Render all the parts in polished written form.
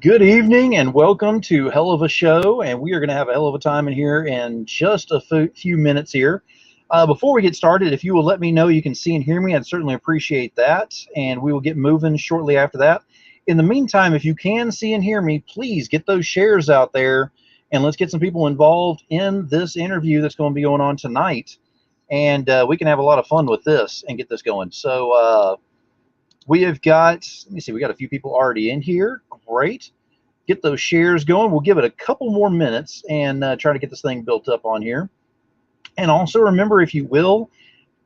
Good evening and welcome to Hell of a Show, and we are going to have a hell of a time in here in just a few minutes here. Before we get started, if you will let me know you can see and hear me, I'd certainly appreciate that, and we will get moving shortly after that. In the meantime, if you can see and hear me, please get those shares out there, and let's get some people involved in this interview that's going to be going on tonight, and we can have a lot of fun with this and get this going. So we have got, let me see, we got a few people already in here. Great. Get those shares going. We'll give it a couple more minutes and try to get this thing built up on here. And also remember, if you will,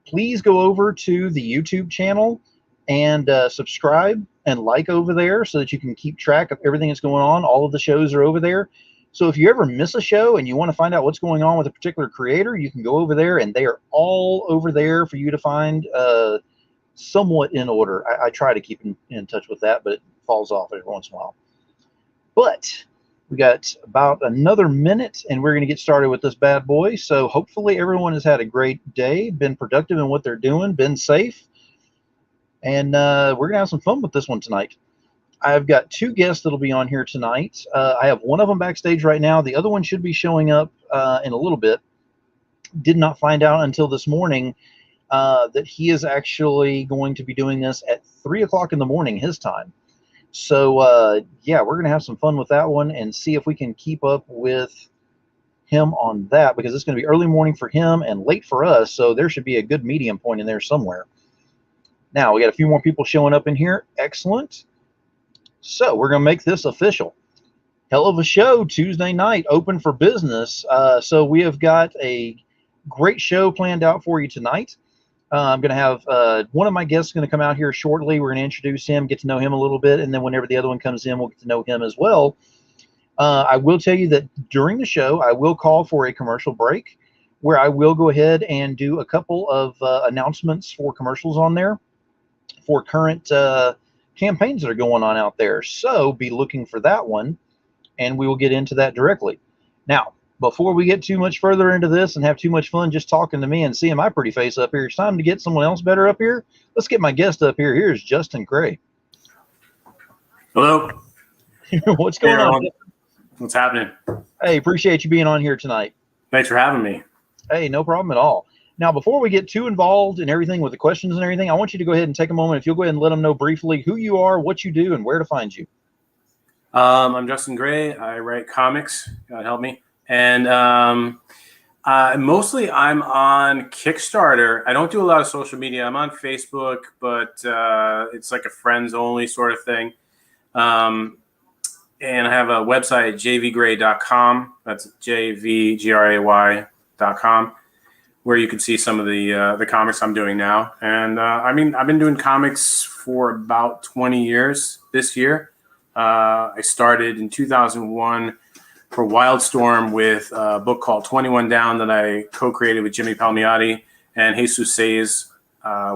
please go over to the YouTube channel and subscribe and like over there so that you can keep track of everything that's going on. All of the shows are over there. So if you ever miss a show and you want to find out what's going on with a particular creator, you can go over there, and they are all over there for you to find somewhat in order. I try to keep in touch with that, but it falls off every once in a while. But we got about another minute, and we're going to get started with this bad boy. So hopefully everyone has had a great day, been productive in what they're doing, been safe, and we're going to have some fun with this one tonight. I've got two guests that'll be on here tonight. I have one of them backstage right now. The other one should be showing up in a little bit. Did not find out until this morning that he is actually going to be doing this at 3 o'clock in the morning his time. So yeah, we're gonna have some fun with that one and see if we can keep up with him on that, because it's gonna be early morning for him and late for us, so there should be a good medium point in there somewhere. Now we got a few more people showing up in here. Excellent. So we're gonna make this official. Hell of a Show Tuesday night, open for business. So we have got a great show planned out for you tonight. I'm going to have one of my guests going to come out here shortly. We're going to introduce him, get to know him a little bit, and then whenever the other one comes in, we'll get to know him as well. I will tell you that during the show, I will call for a commercial break where I will go ahead and do a couple of announcements for commercials on there for current campaigns that are going on out there. So be looking for that one, and we will get into that directly. Now, before we get too much further into this and have too much fun just talking to me and seeing my pretty face up here, it's time to get someone else better up here. Let's get my guest up here. Here's Justin Gray. Hello. What's going on? What's happening? Hey, appreciate you being on here tonight. Thanks for having me. Hey, no problem at all. Now, before we get too involved in everything with the questions and everything, I want you to go ahead and take a moment. If you'll go ahead and let them know briefly who you are, what you do, and where to find you. I'm Justin Gray. I write comics. God help me. And mostly I'm on Kickstarter. I don't do a lot of social media. I'm on Facebook, but it's like a friends only sort of thing. And I have a website, jvgray.com. That's jvgray.com, where you can see some of the comics I'm doing now. And I mean, I've been doing comics for about 20 years this year. I started in 2001 for Wildstorm with a book called 21 Down that I co-created with Jimmy Palmiotti, and Jesus Sayes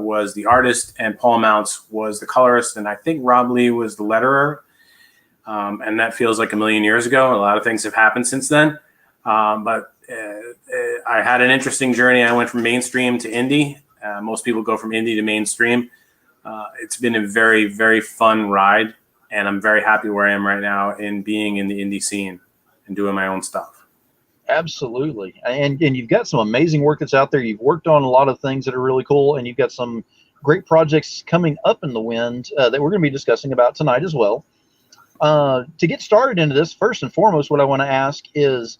was the artist, and Paul Mounts was the colorist, and I think Rob Lee was the letterer. And that feels like a million years ago. A lot of things have happened since then. But I had an interesting journey. I went from mainstream to indie. Most people go from indie to mainstream. It's been a very, very fun ride, and I'm very happy where I am right now in being in the indie scene and doing my own stuff. Absolutely. And you've got some amazing work that's out there. You've worked on a lot of things that are really cool, and you've got some great projects coming up in the wind that we're going to be discussing about tonight as well. To get started into this, first and foremost, what I want to ask is,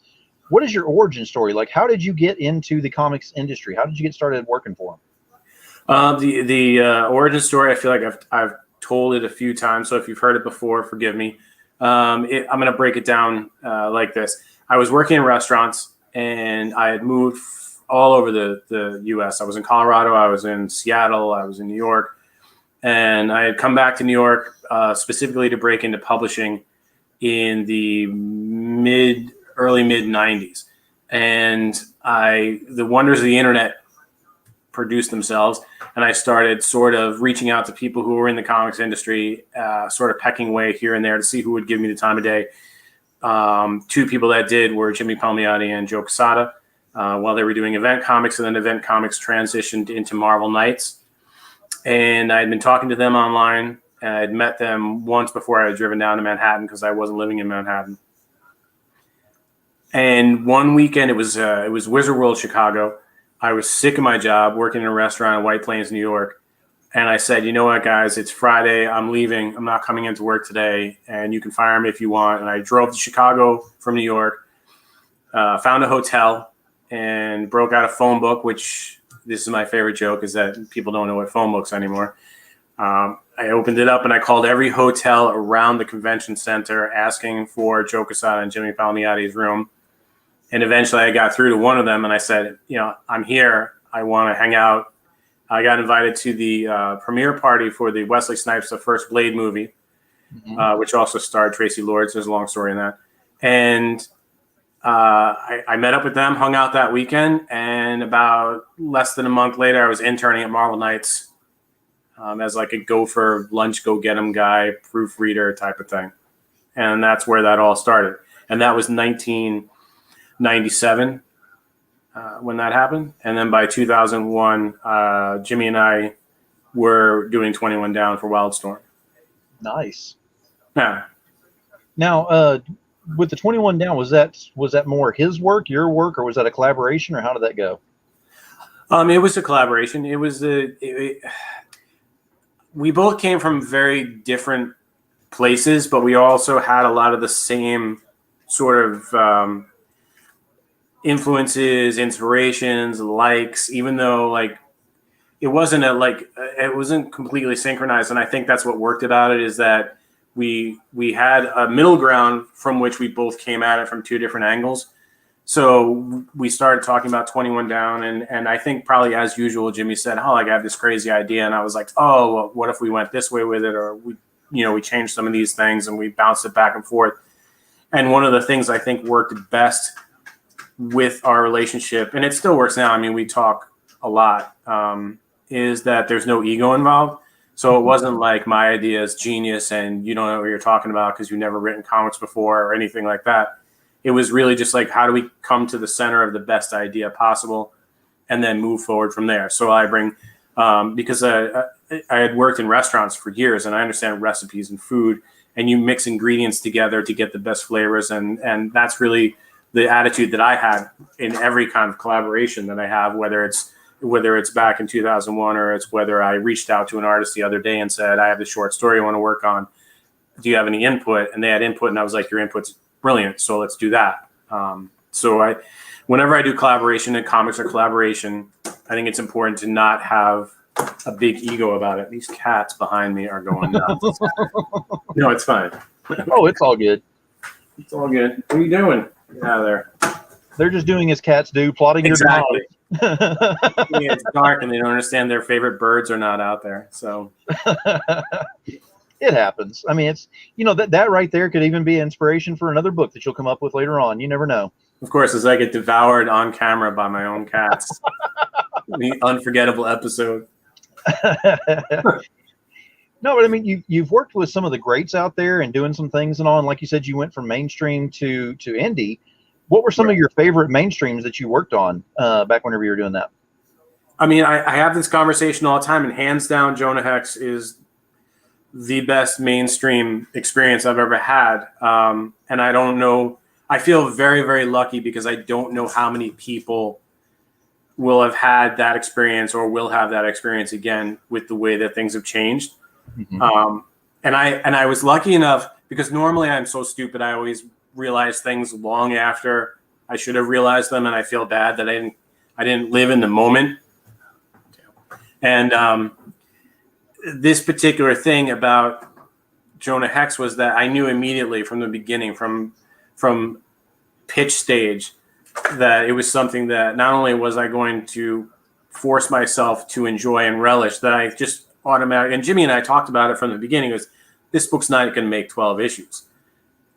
what is your origin story? Like, how did you get into the comics industry? How did you get started working for them? The origin story, I feel like I've told it a few times, so if you've heard it before, forgive me. I'm going to break it down like this. I was working in restaurants, and I had moved all over the U.S. I was in Colorado, I was in Seattle, I was in New York, and I had come back to New York specifically to break into publishing in the early mid 90s. And the wonders of the internet produced themselves, and I started sort of reaching out to people who were in the comics industry, sort of pecking away here and there to see who would give me the time of day. Two people that did were Jimmy Palmiotti and Joe Quesada, while they were doing event comics, and then event comics transitioned into Marvel Knights. And I'd been talking to them online And I'd met them once before I had driven down to Manhattan because I wasn't living in Manhattan. And one weekend, it was Wizard World Chicago. I was sick of my job working in a restaurant in White Plains, New York. And I said, you know what, guys, it's Friday. I'm leaving. I'm not coming into work today. And you can fire me if you want. And I drove to Chicago from New York, found a hotel, and broke out a phone book, which this is my favorite joke, is that people don't know what phone books anymore. I opened it up and I called every hotel around the convention center asking for Joe Quesada and Jimmy Palmiotti's room. And eventually I got through to one of them and I said, I'm here. I want to hang out. I got invited to the premiere party for the Wesley Snipes' The First Blade movie, which also starred Tracy Lords. There's a long story in that. And I met up with them, hung out that weekend, and about less than a month later, I was interning at Marvel Knights as like a go for lunch, go get 'em guy, proofreader type of thing. And that's where that all started. And that was 1997 when that happened. And then by 2001, Jimmy and I were doing 21 Down for Wildstorm. Nice. Yeah. Now, with the 21 Down, was that more his work, your work, or was that a collaboration, or how did that go? It was a collaboration. It was we both came from very different places, but we also had a lot of the same sort of influences, inspirations, likes, even though like it wasn't completely synchronized. And I think that's what worked about it, is that we had a middle ground from which we both came at it from two different angles. So we started talking about 21 Down, and I think probably as usual, Jimmy said, "Oh, like I have this crazy idea," and I was like, "Oh, well, what if we went this way with it, or we changed some of these things and we bounced it back and forth." And one of the things I think worked best with our relationship, and it still works now, I mean, we talk a lot, is that there's no ego involved. So it wasn't like my idea is genius and you don't know what you're talking about because you've never written comics before or anything like that. It was really just like, how do we come to the center of the best idea possible and then move forward from there? So I bring, because I had worked in restaurants for years and I understand recipes and food, and you mix ingredients together to get the best flavors. And that's really the attitude that I had in every kind of collaboration that I have, whether it's back in 2001 or it's whether I reached out to an artist the other day and said, I have this short story I want to work on. Do you have any input? And they had input, and I was like, your input's brilliant, so let's do that. Whenever I do collaboration in comics or collaboration, I think it's important to not have a big ego about it. These cats behind me are going nuts. No, it's fine. Oh, it's all good. It's all good. What are you doing? Get out of there. They're just doing as cats do, plotting Exactly. your demise. Yeah, it's dark and they don't understand their favorite birds are not out there. So it happens. I mean, it's, that right there could even be inspiration for another book that you'll come up with later on. You never know. Of course, as I get devoured on camera by my own cats. The unforgettable episode. No, but I mean, you've worked with some of the greats out there and doing some things and all. And like you said, you went from mainstream to indie. What were some of your favorite mainstreams that you worked on back whenever you were doing that? I mean, I have this conversation all the time, and hands down, Jonah Hex is the best mainstream experience I've ever had. And I don't know, I feel very, very lucky because I don't know how many people will have had that experience or will have that experience again with the way that things have changed. Mm-hmm. And I was lucky enough because normally I'm so stupid. I always realize things long after I should have realized them. And I feel bad that I didn't live in the moment. And this particular thing about Jonah Hex was that I knew immediately from the beginning, from pitch stage, that it was something that not only was I going to force myself to enjoy and relish, that I just automatically, and Jimmy and I talked about it from the beginning, was this book's not going to make 12 issues.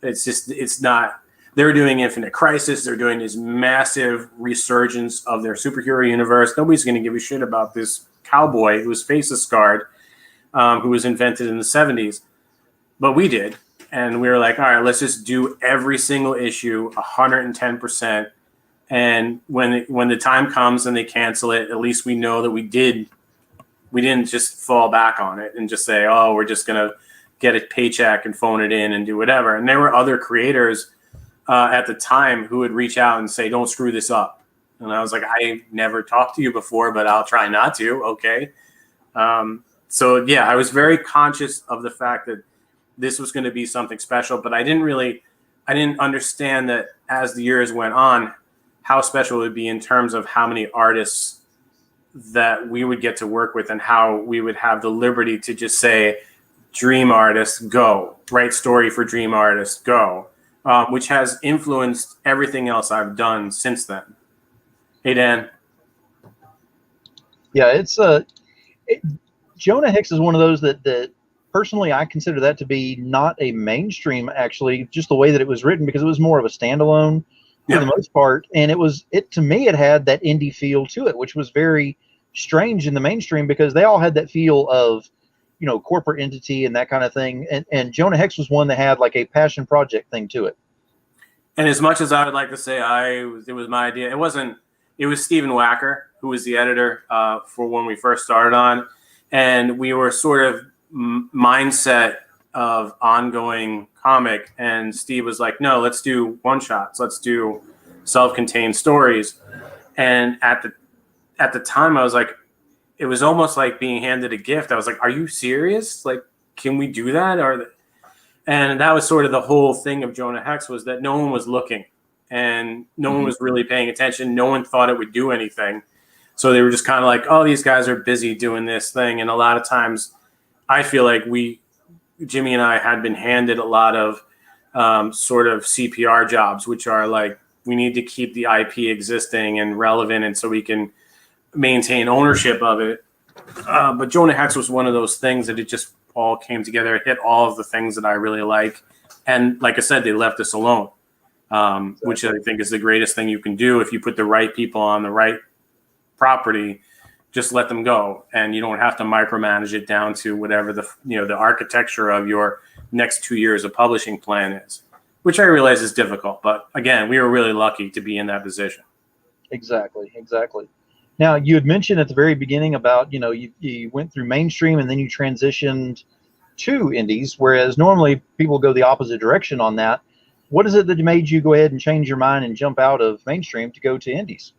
It's not. They're doing Infinite Crisis. They're doing this massive resurgence of their superhero universe. Nobody's going to give a shit about this cowboy whose face is scarred, who was invented in the 70s. But we did. And we were like, all right, let's just do every single issue 110%. And when the time comes and they cancel it, at least we know that we did We didn't just fall back on it and just say, oh, we're just going to get a paycheck and phone it in and do whatever. And there were other creators at the time who would reach out and say, don't screw this up. And I was like, I never talked to you before, but I'll try not to. Okay. So yeah, I was very conscious of the fact that this was going to be something special, but I didn't understand that as the years went on, how special it would be in terms of how many artists that we would get to work with and how we would have the liberty to just say, dream artist, go. Write story for dream artist, go. Which has influenced everything else I've done since then. Hey, Dan. Yeah, it's Jonah Hex is one of those that personally I consider that to be not a mainstream, actually, just the way that it was written, because it was more of a standalone for the most part, and it to me it had that indie feel to it, which was very strange in the mainstream, because they all had that feel of, you know, corporate entity and that kind of thing, and Jonah Hex was one that had like a passion project thing to it. And as much as I would like to say it was my idea, it wasn't. It was Stephen Wacker, who was the editor for when we first started on, and we were sort of mindset of ongoing comic, and Steve was like, no, let's do one shots, let's do self-contained stories. And at the time I was like, it was almost like being handed a gift. I was like, are you serious? Like, can we do that? And that was sort of the whole thing of Jonah Hex, was that no one was looking and no one was really paying attention. No one thought it would do anything. So they were just kind of like, oh, these guys are busy doing this thing. And a lot of times I feel like Jimmy and I had been handed a lot of sort of CPR jobs, which are like, we need to keep the IP existing and relevant, and so we can maintain ownership of it. But Jonah Hex was one of those things that it just all came together. It hit all of the things that I really like. And like I said, they left us alone, which I think is the greatest thing you can do. If you put the right people on the right property, just let them go, and you don't have to micromanage it down to whatever the architecture of your next 2 years of publishing plan is, which I realize is difficult. But again, we were really lucky to be in that position. Exactly. Now, you had mentioned at the very beginning about, you know, you went through mainstream and then you transitioned to indies, whereas normally people go the opposite direction on that. What is it that made you go ahead and change your mind and jump out of mainstream to go to indies?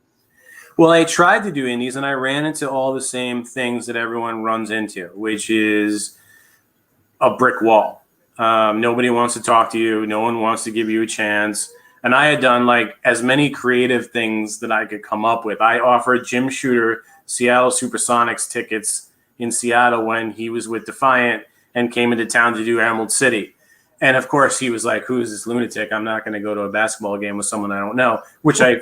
Well, I tried to do indies, and I ran into all the same things that everyone runs into, which is a brick wall. Nobody wants to talk to you. No one wants to give you a chance. And I had done like as many creative things that I could come up with. I offered Jim Shooter Seattle Supersonics tickets in Seattle when he was with Defiant and came into town to do Emerald City. And of course, he was like, who is this lunatic? I'm not going to go to a basketball game with someone I don't know, which I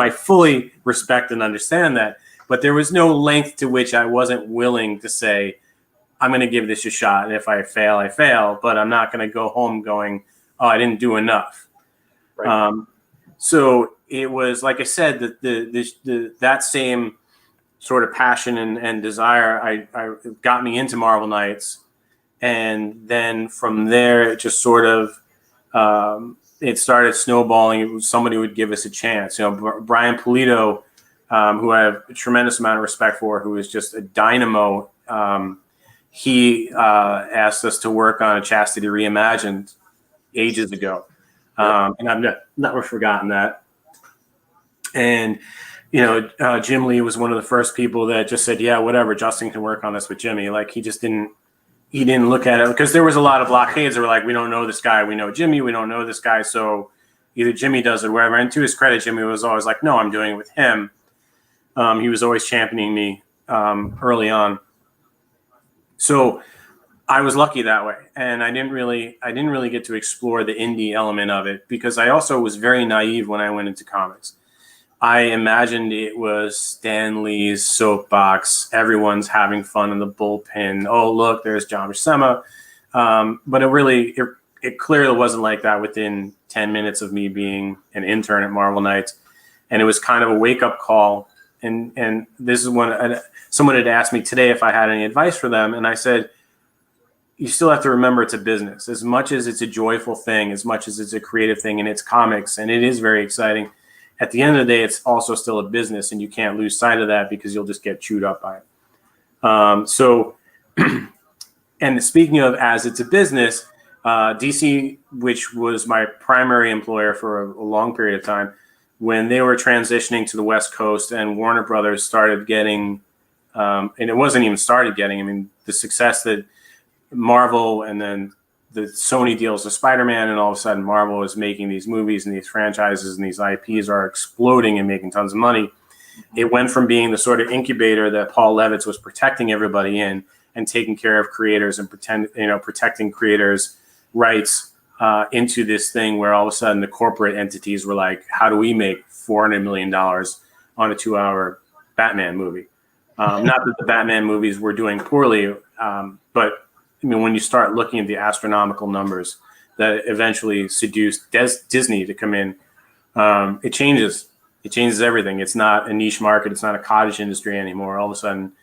fully respect and understand that. But there was no length to which I wasn't willing to say, I'm going to give this a shot. And if I fail, I fail. But I'm not going to go home going, oh, I didn't do enough. Right. So it was, like I said, that same sort of passion and desire I got me into Marvel Knights. And then from there, it just sort of it started snowballing. Somebody would give us a chance. You know, Brian Polito, who I have a tremendous amount of respect for, who is just a dynamo. He asked us to work on a Chastity Reimagined ages ago. And I've never forgotten that. And, Jim Lee was one of the first people that just said, yeah, whatever, Justin can work on this with Jimmy. Like, he didn't look at it, because there was a lot of blockades that were like, we don't know this guy. We know Jimmy. We don't know this guy. So either Jimmy does it or whatever. And to his credit, Jimmy was always like, no, I'm doing it with him. He was always championing me early on. So I was lucky that way, and I didn't really get to explore the indie element of it, because I also was very naive when I went into comics. I imagined it was Stan Lee's soapbox. Everyone's having fun in the bullpen. Oh, look, there's John Buscema. But it clearly wasn't like that within 10 minutes of me being an intern at Marvel Knights, and it was kind of a wake up call. And this is when someone had asked me today if I had any advice for them, and I said, you still have to remember it's a business. As much as it's a joyful thing, as much as it's a creative thing, and it's comics, and it is very exciting, at the end of the day, it's also still a business, and you can't lose sight of that, because you'll just get chewed up by it. So, and speaking of as it's a business, DC, which was my primary employer for a long period of time, when they were transitioning to the West Coast and Warner Brothers started getting, and it wasn't even started getting, I mean, the success that Marvel and then the Sony deals with Spider-Man, and all of a sudden Marvel is making these movies and these franchises and these IPs are exploding and making tons of money. It went from being the sort of incubator that Paul Levitz was protecting everybody in and taking care of creators and protecting creators' rights into this thing where all of a sudden the corporate entities were like, how do we make $400 million on a 2-hour Batman movie? Not that the Batman movies were doing poorly, but I mean, when you start looking at the astronomical numbers that eventually seduced Disney to come in, it changes. It changes everything. It's not a niche market. It's not a cottage industry anymore. All of a sudden,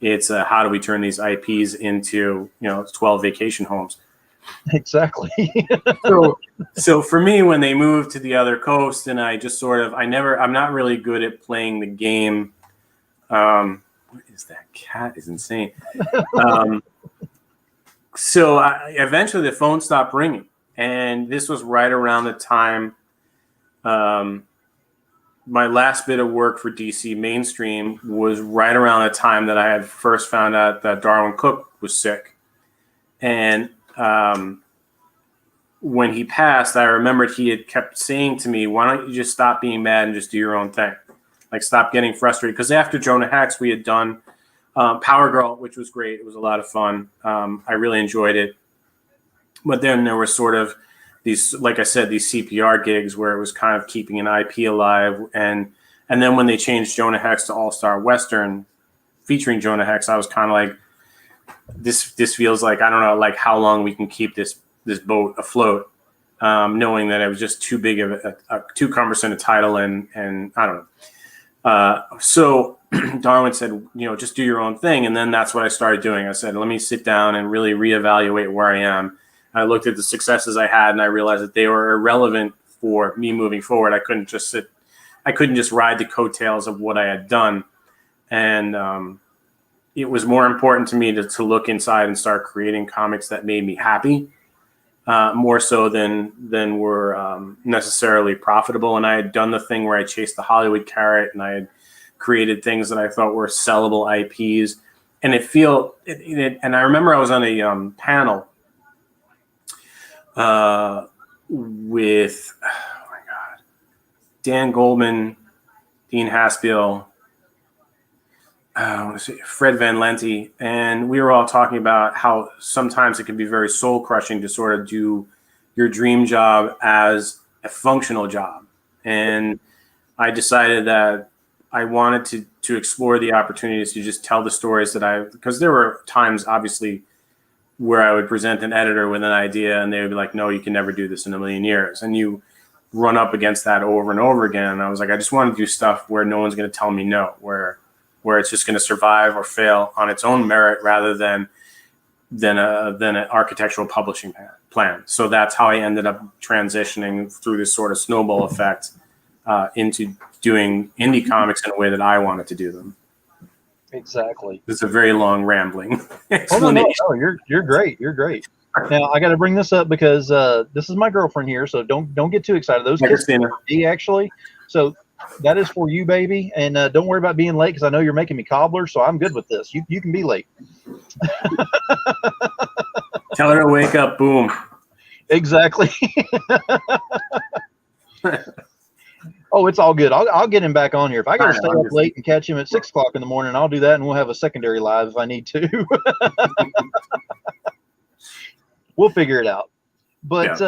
it's how do we turn these IPs into 12 vacation homes? Exactly. So for me, when they moved to the other coast, and I just I'm not really good at playing the game. What is that? Cat is insane. So eventually the phone stopped ringing, and this was right around the time my last bit of work for DC mainstream was right around the time that I had first found out that Darwin Cook was sick. And when he passed, I remembered he had kept saying to me, why don't you just stop being mad and just do your own thing? Like, stop getting frustrated. Because after Jonah Hex, we had done Power Girl, which was great. It was a lot of fun. I really enjoyed it. But then there were sort of these, like I said, these CPR gigs where it was kind of keeping an IP alive. And then when they changed Jonah Hex to All-Star Western featuring Jonah Hex, I was kind of like, this feels like, I don't know, like how long we can keep this boat afloat, knowing that it was just too big of too cumbersome a title. And I don't know. So Darwin said, just do your own thing. And then that's what I started doing. I said, let me sit down and really reevaluate where I am. I looked at the successes I had, and I realized that they were irrelevant for me moving forward. I couldn't just ride the coattails of what I had done. And it was more important to me to look inside and start creating comics that made me happy, more so than were necessarily profitable. And I had done the thing where I chased the Hollywood carrot, and I had created things that I thought were sellable IPs. And and I remember I was on a panel with, oh my God, Dan Goldman, Dean Haspiel, Fred Van Lente, and we were all talking about how sometimes it can be very soul crushing to sort of do your dream job as a functional job. And I decided that I wanted to explore the opportunities to just tell the stories because there were times, obviously, where I would present an editor with an idea and they would be like, no, you can never do this in a million years. And you run up against that over and over again. And I was like, I just want to do stuff where no one's going to tell me no, where it's just going to survive or fail on its own merit rather than an architectural publishing plan. So that's how I ended up transitioning through this sort of snowball effect into doing indie comics in a way that I wanted to do them. Exactly. It's a very long rambling explanation. Oh, no, you're great. You're great. Now I got to bring this up because this is my girlfriend here, so don't get too excited. Those kids are for me, actually. So that is for you, baby, and don't worry about being late because I know you're making me cobbler, so I'm good with this. You can be late. Tell her to wake up. Boom. Exactly. Oh, it's all good. I'll get him back on here. If I got to stay up late and catch him at 6 o'clock in the morning, I'll do that, and we'll have a secondary live if I need to. We'll figure it out. But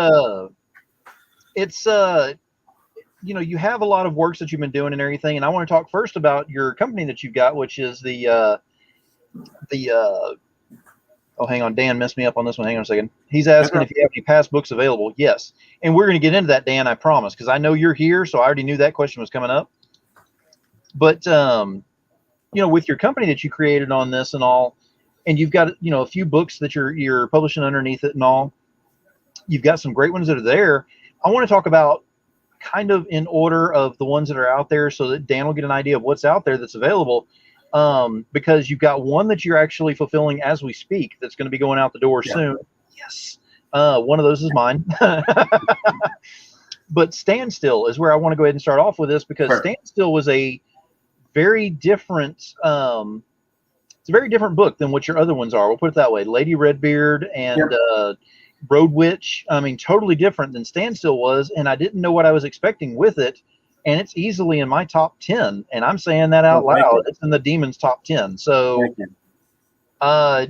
it's you have a lot of works that you've been doing and everything, and I want to talk first about your company that you've got, which is the oh, hang on, Dan messed me up on this one. Hang on a second. He's asking if you have any past books available. Yes. And we're going to get into that, Dan, I promise, because I know you're here, so I already knew that question was coming up. But, with your company that you created on this and all, and you've got, a few books that you're publishing underneath it and all, you've got some great ones that are there. I want to talk about kind of in order of the ones that are out there so that Dan will get an idea of what's out there that's available. because you've got one that you're actually fulfilling as we speak that's going to be going out the door soon. Yes. One of those is mine. But Stand Still is where I want to go ahead and start off with this, because Stand Still was a very different it's a very different book than what your other ones are. We'll put it that way. Lady Redbeard and Road Witch, I mean, totally different than Stand Still was, and I didn't know what I was expecting with it, and it's easily in my top 10, and I'm saying that out loud. It's in the Demons top 10. So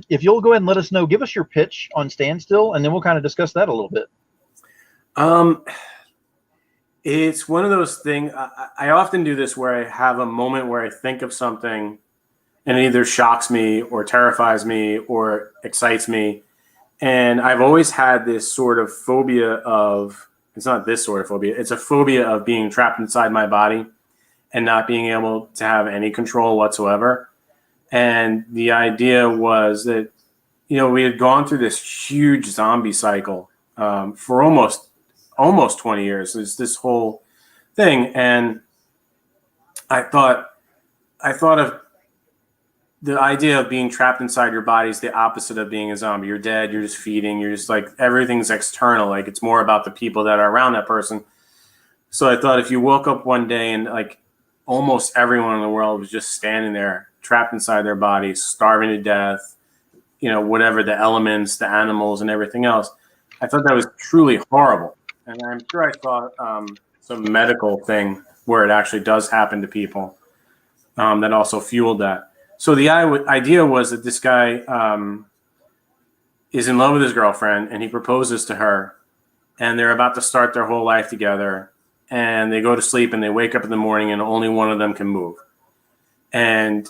if you'll go ahead and let us know, give us your pitch on Stand Still, and then we'll kind of discuss that a little bit. It's one of those things. I often do this where I have a moment where I think of something and it either shocks me or terrifies me or excites me. And I've always had this sort of phobia of, it's not this sort of phobia, it's a phobia of being trapped inside my body and not being able to have any control whatsoever. And the idea was that, we had gone through this huge zombie cycle for almost 20 years. There's this whole thing. And I thought of the idea of being trapped inside your body is the opposite of being a zombie. You're dead. You're just feeding. You're just like, everything's external. Like, it's more about the people that are around that person. So I thought if you woke up one day and like almost everyone in the world was just standing there, trapped inside their bodies, starving to death, whatever the elements, the animals and everything else, I thought that was truly horrible. And I'm sure I saw some medical thing where it actually does happen to people that also fueled that. So the idea was that this guy is in love with his girlfriend, and he proposes to her, and they're about to start their whole life together, and they go to sleep and they wake up in the morning and only one of them can move. And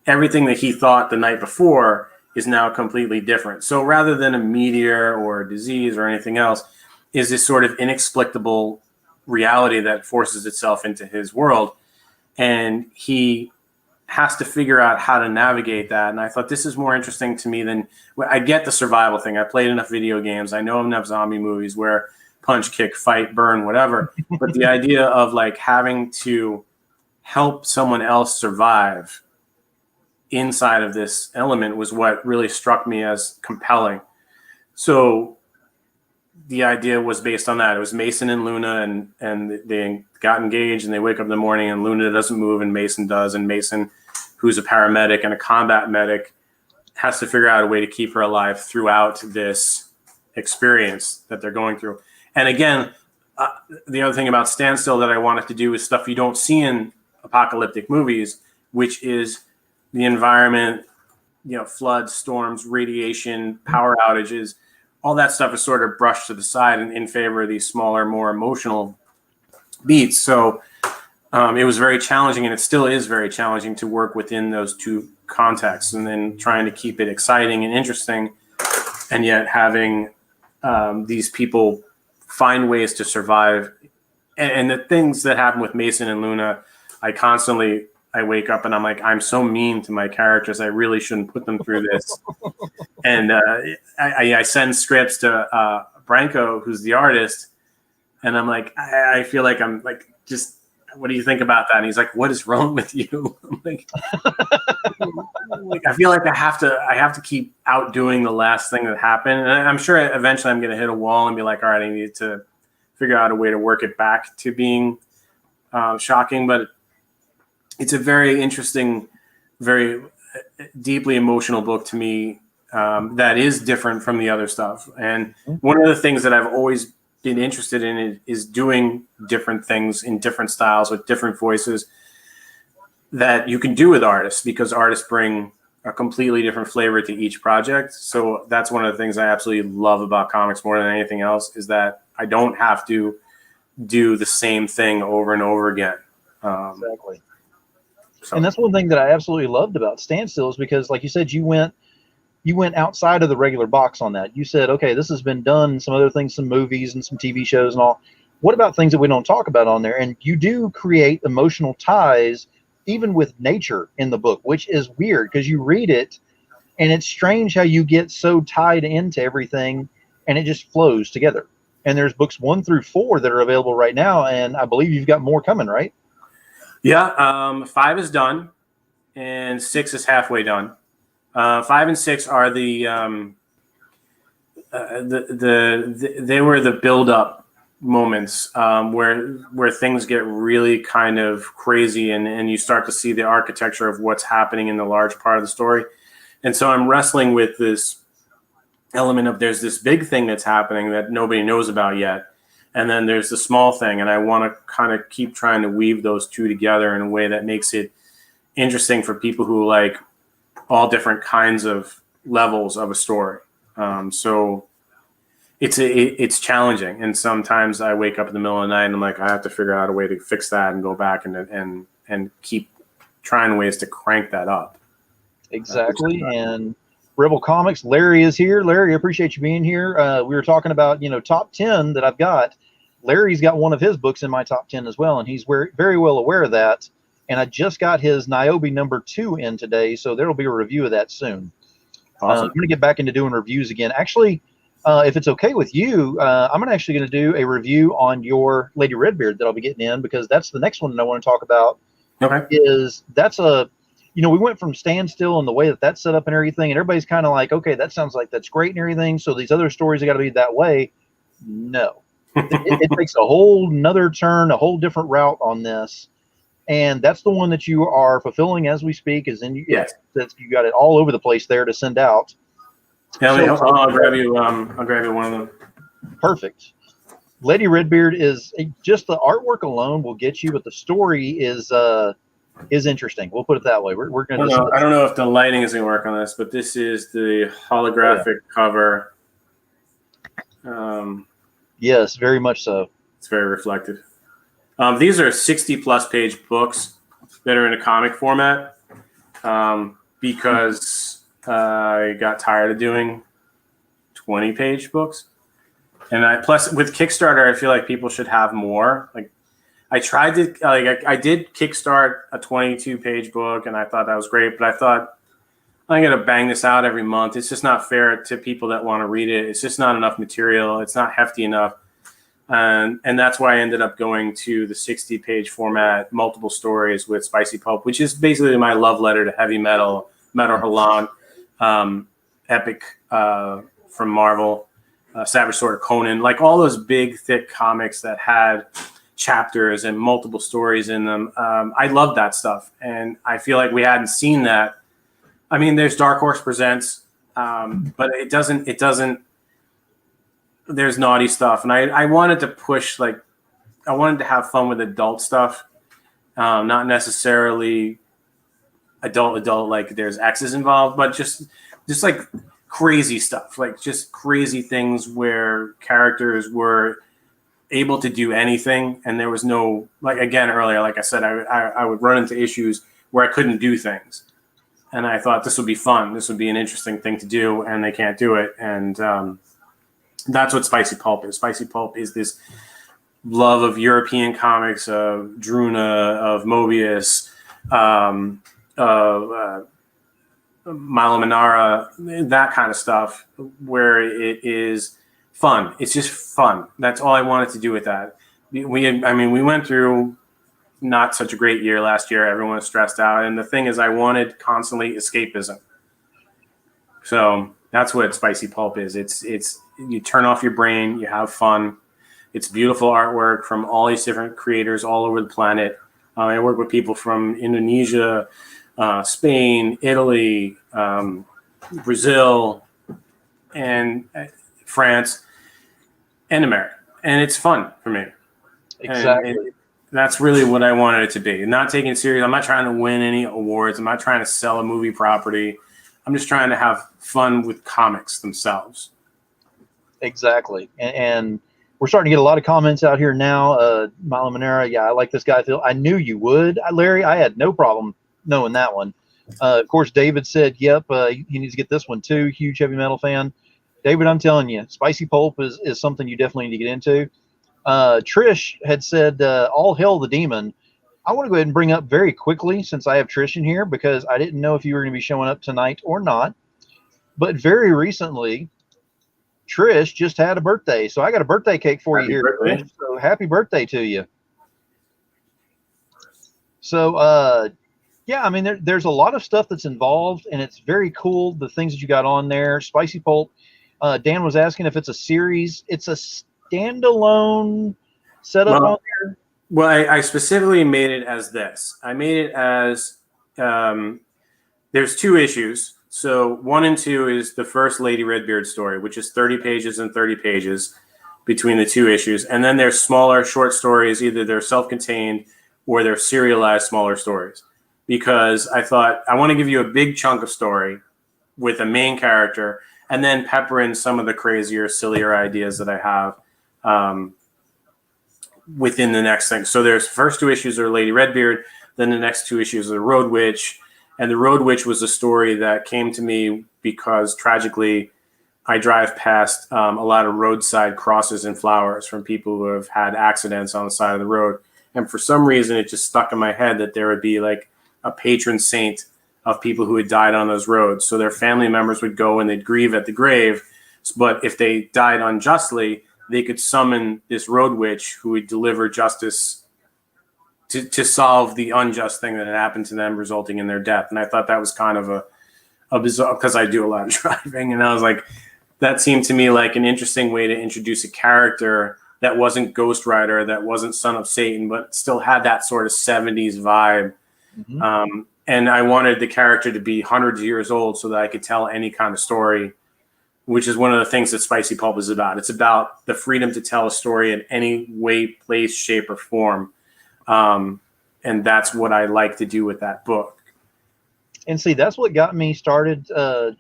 everything that he thought the night before is now completely different. So rather than a meteor or a disease or anything else, is this sort of inexplicable reality that forces itself into his world. And he has to figure out how to navigate that. And I thought this is more interesting to me than, I get the survival thing. I played enough video games. I know enough zombie movies where punch, kick, fight, burn, whatever. But the idea of like having to help someone else survive inside of this element was what really struck me as compelling. So the idea was based on that. It was Mason and Luna, and they got engaged, and they wake up in the morning and Luna doesn't move and Mason does. And Mason, who's a paramedic and a combat medic, has to figure out a way to keep her alive throughout this experience that they're going through. And again, the other thing about Stand Still that I wanted to do is stuff you don't see in apocalyptic movies, which is the environment, floods, storms, radiation, power outages. All that stuff is sort of brushed to the side in favor of these smaller, more emotional beats. So it was very challenging, and it still is very challenging to work within those two contexts, and then trying to keep it exciting and interesting, and yet having these people find ways to survive. And the things that happen with Mason and Luna, I wake up and I'm like, I'm so mean to my characters. I really shouldn't put them through this. And I send scripts to Branko, who's the artist, and I'm like, I feel like I'm like, just, what do you think about that? And he's like, what is wrong with you? I'm like, I feel like I have to keep outdoing the last thing that happened. And I'm sure eventually I'm going to hit a wall and be like, all right, I need to figure out a way to work it back to being shocking. But it's a very interesting, very deeply emotional book to me that is different from the other stuff. And one of the things that I've always been interested in is doing different things in different styles with different voices that you can do with artists, because artists bring a completely different flavor to each project. So that's one of the things I absolutely love about comics more than anything else, is that I don't have to do the same thing over and over again. Exactly. So. And that's one thing that I absolutely loved about Stand Still, is because, like you said, you went outside of the regular box on that. You said, okay, this has been done, some other things, some movies and some TV shows and all. What about things that we don't talk about on there? And you do create emotional ties, even with nature in the book, which is weird because you read it and it's strange how you get so tied into everything and it just flows together. And there's books 1 through 4 that are available right now, and I believe you've got more coming, right? Yeah, 5 is done. and 6 is halfway done. 5 and 6 are they were the build up moments where things get really kind of crazy, and you start to see the architecture of what's happening in the large part of the story. And so I'm wrestling with this element of there's this big thing that's happening that nobody knows about yet, and then there's the small thing, and I want to kind of keep trying to weave those two together in a way that makes it interesting for people who like all different kinds of levels of a story. So it's challenging, and sometimes I wake up in the middle of the night and I'm like, I have to figure out a way to fix that and go back and keep trying ways to crank that up. Exactly. And Rebel Comics, Larry is here. Larry, I appreciate you being here. We were talking about, top 10 that I've got. Larry's got one of his books in my top 10 as well, and he's very well aware of that. And I just got his Niobe #2 in today, so there will be a review of that soon. Awesome. I'm going to get back into doing reviews again. Actually, if it's okay with you, I'm actually going to do a review on your Lady Redbeard that I'll be getting in, because that's the next one that I want to talk about. Okay. We went from Standstill and the way that's set up and everything, and everybody's kind of like, okay, that sounds like that's great and everything, so these other stories have got to be that way. No. it takes a whole nother turn, a whole different route on this. And that's the one that you are fulfilling as we speak. Yes. You got it all over the place there to send out. Yeah, I'll grab you one of them. Perfect. Lady Redbeard is just the artwork alone will get you, but the story is interesting. We'll put it that way. We're going to. I don't know if the lighting is going to work on this, but this is the holographic cover. Yes, very much so. It's very reflective. These are 60-plus page books that are in a comic format because I got tired of doing 20-page books. And plus with Kickstarter, I feel like people should have more. Like I tried to, I did kickstart a 22-page book, and I thought that was great. But I thought I'm going to bang this out every month. It's just not fair to people that want to read it. It's just not enough material. It's not hefty enough. And that's why I ended up going to the 60-page format, multiple stories with Spicy Pulp, which is basically my love letter to heavy metal, Metal Hurlant, Epic from Marvel, Savage Sword of Conan, like all those big, thick comics that had chapters and multiple stories in them. I love that stuff, and I feel like we hadn't seen that. I mean, there's Dark Horse Presents, but it doesn't. There's naughty stuff, and I wanted to push, like, I wanted to have fun with adult stuff, not necessarily adult like there's X's involved, but just like crazy stuff, like just crazy things where characters were able to do anything, and there was no, like, again earlier, like I said, I would run into issues where I couldn't do things, and I thought this would be fun, this would be an interesting thing to do, and they can't do it, and that's what Spicy Pulp is. Spicy Pulp is this love of European comics, of Druna, of Mobius, of Milo Manara, that kind of stuff, where it is fun. It's just fun. That's all I wanted to do with that. We went through not such a great year last year. Everyone was stressed out. And the thing is, I wanted constantly escapism. So that's what Spicy Pulp is. It's you turn off your brain, you have fun. It's beautiful artwork from all these different creators all over the planet. I work with people from Indonesia, Spain, Italy, Brazil, and France, and America. And it's fun for me. Exactly. And that's really what I wanted it to be. Not taking it serious. I'm not trying to win any awards. I'm not trying to sell a movie property. I'm just trying to have fun with comics themselves. Exactly. And we're starting to get a lot of comments out here now. Milo Manera, yeah, I like this guy. I knew you would. Larry, I had no problem knowing that one. Of course, David said, yep, he needs to get this one too. Huge heavy metal fan. David, I'm telling you, Spicy Pulp is something you definitely need to get into. Trish had said, all hail the demon. I want to go ahead and bring up very quickly, since I have Trish in here, because I didn't know if you were going to be showing up tonight or not. But very recently, Trish just had a birthday. So I got a birthday cake for you here, Trish. So happy birthday to you. So Yeah, I mean, there's a lot of stuff that's involved, and it's very cool. The things that you got on there, Spicy Pulp. Dan was asking if it's a series. It's a standalone setup on Well, there. well, I specifically made it as this. I made it as um, there's two issues. So 1 and 2 is the first Lady Redbeard story, which is 30 pages and 30 pages between the two issues. And then there's smaller short stories, either they're self-contained or they're serialized smaller stories. Because I thought I want to give you a big chunk of story with a main character and then pepper in some of the crazier, sillier ideas that I have within the next thing. So there's first two issues are Lady Redbeard, then the next two issues are the Road Witch. And the Road Witch was a story that came to me because tragically I drive past a lot of roadside crosses and flowers from people who have had accidents on the side of the road. And for some reason, it just stuck in my head that there would be like a patron saint of people who had died on those roads. So their family members would go and they'd grieve at the grave. But if they died unjustly, they could summon this road witch who would deliver justice to solve the unjust thing that had happened to them, resulting in their death. And I thought that was kind of a bizarre, because I do a lot of driving. And I was like, that seemed to me like an interesting way to introduce a character that wasn't Ghost Rider, that wasn't Son of Satan, but still had that sort of 70s vibe. Mm-hmm. And I wanted the character to be hundreds of years old so that I could tell any kind of story, which is one of the things that Spicy Pulp is about. It's about the freedom to tell a story in any way, place, shape, or form. And that's what I like to do with that book. And see, that's what got me started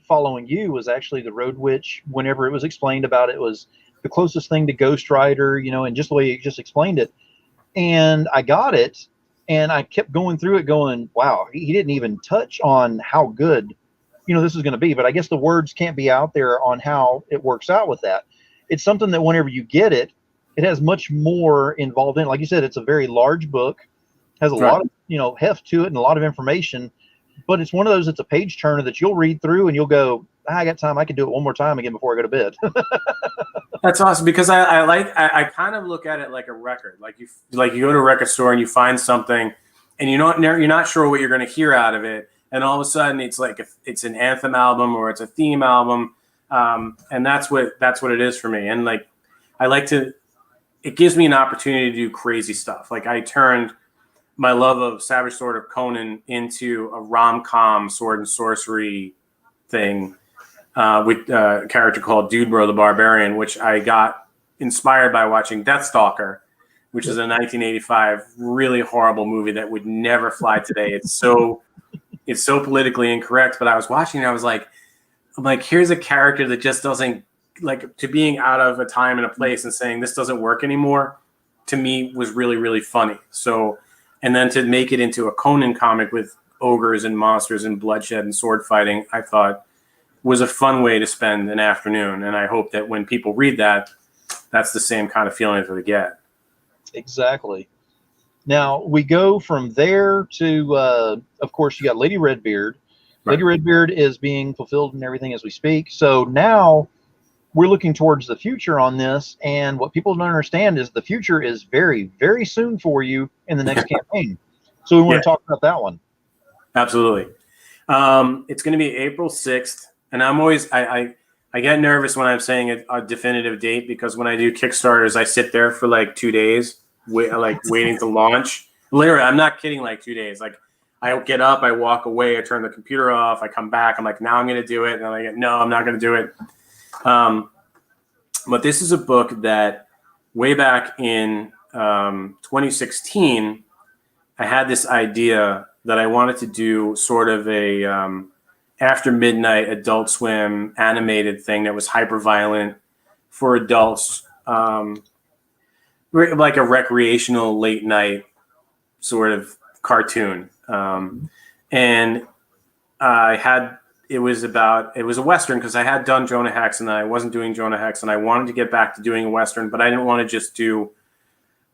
following you, was actually the Road Witch. Whenever it was explained about it, was the closest thing to Ghost Rider, you know, and just the way you just explained it. And I got it, and I kept going through it going, wow, he didn't even touch on how good, you know, this is going to be. But I guess the words can't be out there on how it works out with that. It's something that whenever you get it, it has much more involved in it. Like you said, it's a very large book, has a lot of, you know, heft to it and a lot of information. But it's one of those, it's a page turner that you'll read through and you'll go, I got time. I can do it one more time again before I go to bed. That's awesome, because I kind of look at it like a record. Like you go to a record store and you find something and you're not sure what you're going to hear out of it. And all of a sudden it's like, it's an anthem album or it's a theme album. And that's what it is for me. And like, it gives me an opportunity to do crazy stuff. Like I turned my love of Savage Sword of Conan into a rom-com sword and sorcery thing with a character called Dude Bro the Barbarian, which I got inspired by watching Deathstalker, which is a 1985 really horrible movie that would never fly today. It's so politically incorrect, but I was watching and I'm like, here's a character that just doesn't, like, to being out of a time and a place and saying this doesn't work anymore, to me was really, really funny. So, and then to make it into a Conan comic with ogres and monsters and bloodshed and sword fighting, I thought was a fun way to spend an afternoon. And I hope that when people read that, that's the same kind of feeling that they get. Exactly. Now we go from there to, of course, you got Lady Redbeard. Right. Lady Redbeard is being fulfilled and everything as we speak. So now we're looking towards the future on this. And what people don't understand is the future is very, very soon for you in the next campaign. So we want to talk about that one. Absolutely. It's going to be April 6th. And I'm always, I get nervous when I'm saying a definitive date, because when I do Kickstarters, I sit there for like 2 days, waiting to launch. Literally, I'm not kidding, like 2 days. Like I get up, I walk away, I turn the computer off, I come back, I'm like, now I'm going to do it. And I'm like, no, I'm not going to do it. But this is a book that way back in 2016, I had this idea that I wanted to do sort of a after midnight Adult Swim animated thing that was hyper violent for adults, like a recreational late night sort of cartoon. And it was a Western, because I had done Jonah Hex and I wasn't doing Jonah Hex, and I wanted to get back to doing a Western, but I didn't want to just do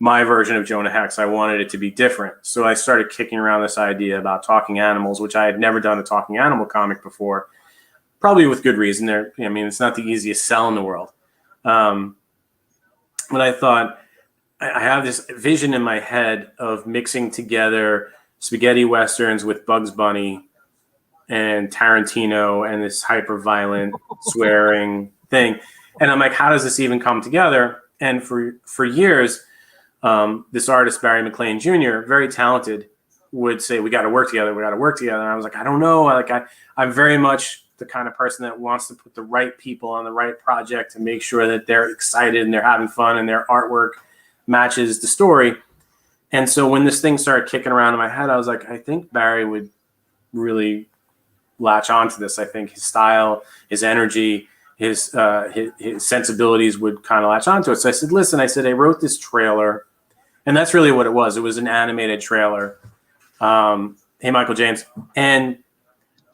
my version of Jonah Hex. I wanted it to be different. So I started kicking around this idea about talking animals, which I had never done a talking animal comic before, probably with good reason. I mean, it's not the easiest sell in the world. But I thought, I have this vision in my head of mixing together spaghetti westerns with Bugs Bunny and Tarantino and this hyper violent swearing thing. And I'm like, how does this even come together? And for years, this artist, Barry McLean Jr., very talented, would say, we got to work together. We got to work together. And I was like, I don't know. I'm very much the kind of person that wants to put the right people on the right project to make sure that they're excited and they're having fun and their artwork matches the story. And so when this thing started kicking around in my head, I was like, I think Barry would really latch onto this. I think his style, his energy, his sensibilities would kind of latch onto it. So I said, listen, I wrote this trailer, and that's really what it was. It was an animated trailer. Hey, Michael James. And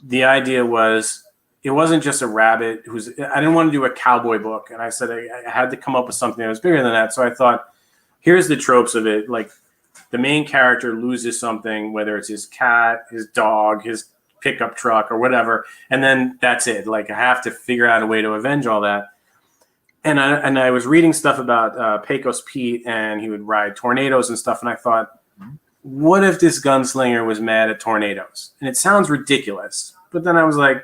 the idea was, it wasn't just a rabbit I didn't want to do a cowboy book. And I said, I had to come up with something that was bigger than that. So I thought, here's the tropes of it. Like, the main character loses something, whether it's his cat, his dog, his pickup truck, or whatever. And then that's it. Like, I have to figure out a way to avenge all that. And I was reading stuff about Pecos Pete, and he would ride tornadoes and stuff. And I thought, what if this gunslinger was mad at tornadoes? And it sounds ridiculous. But then I was like,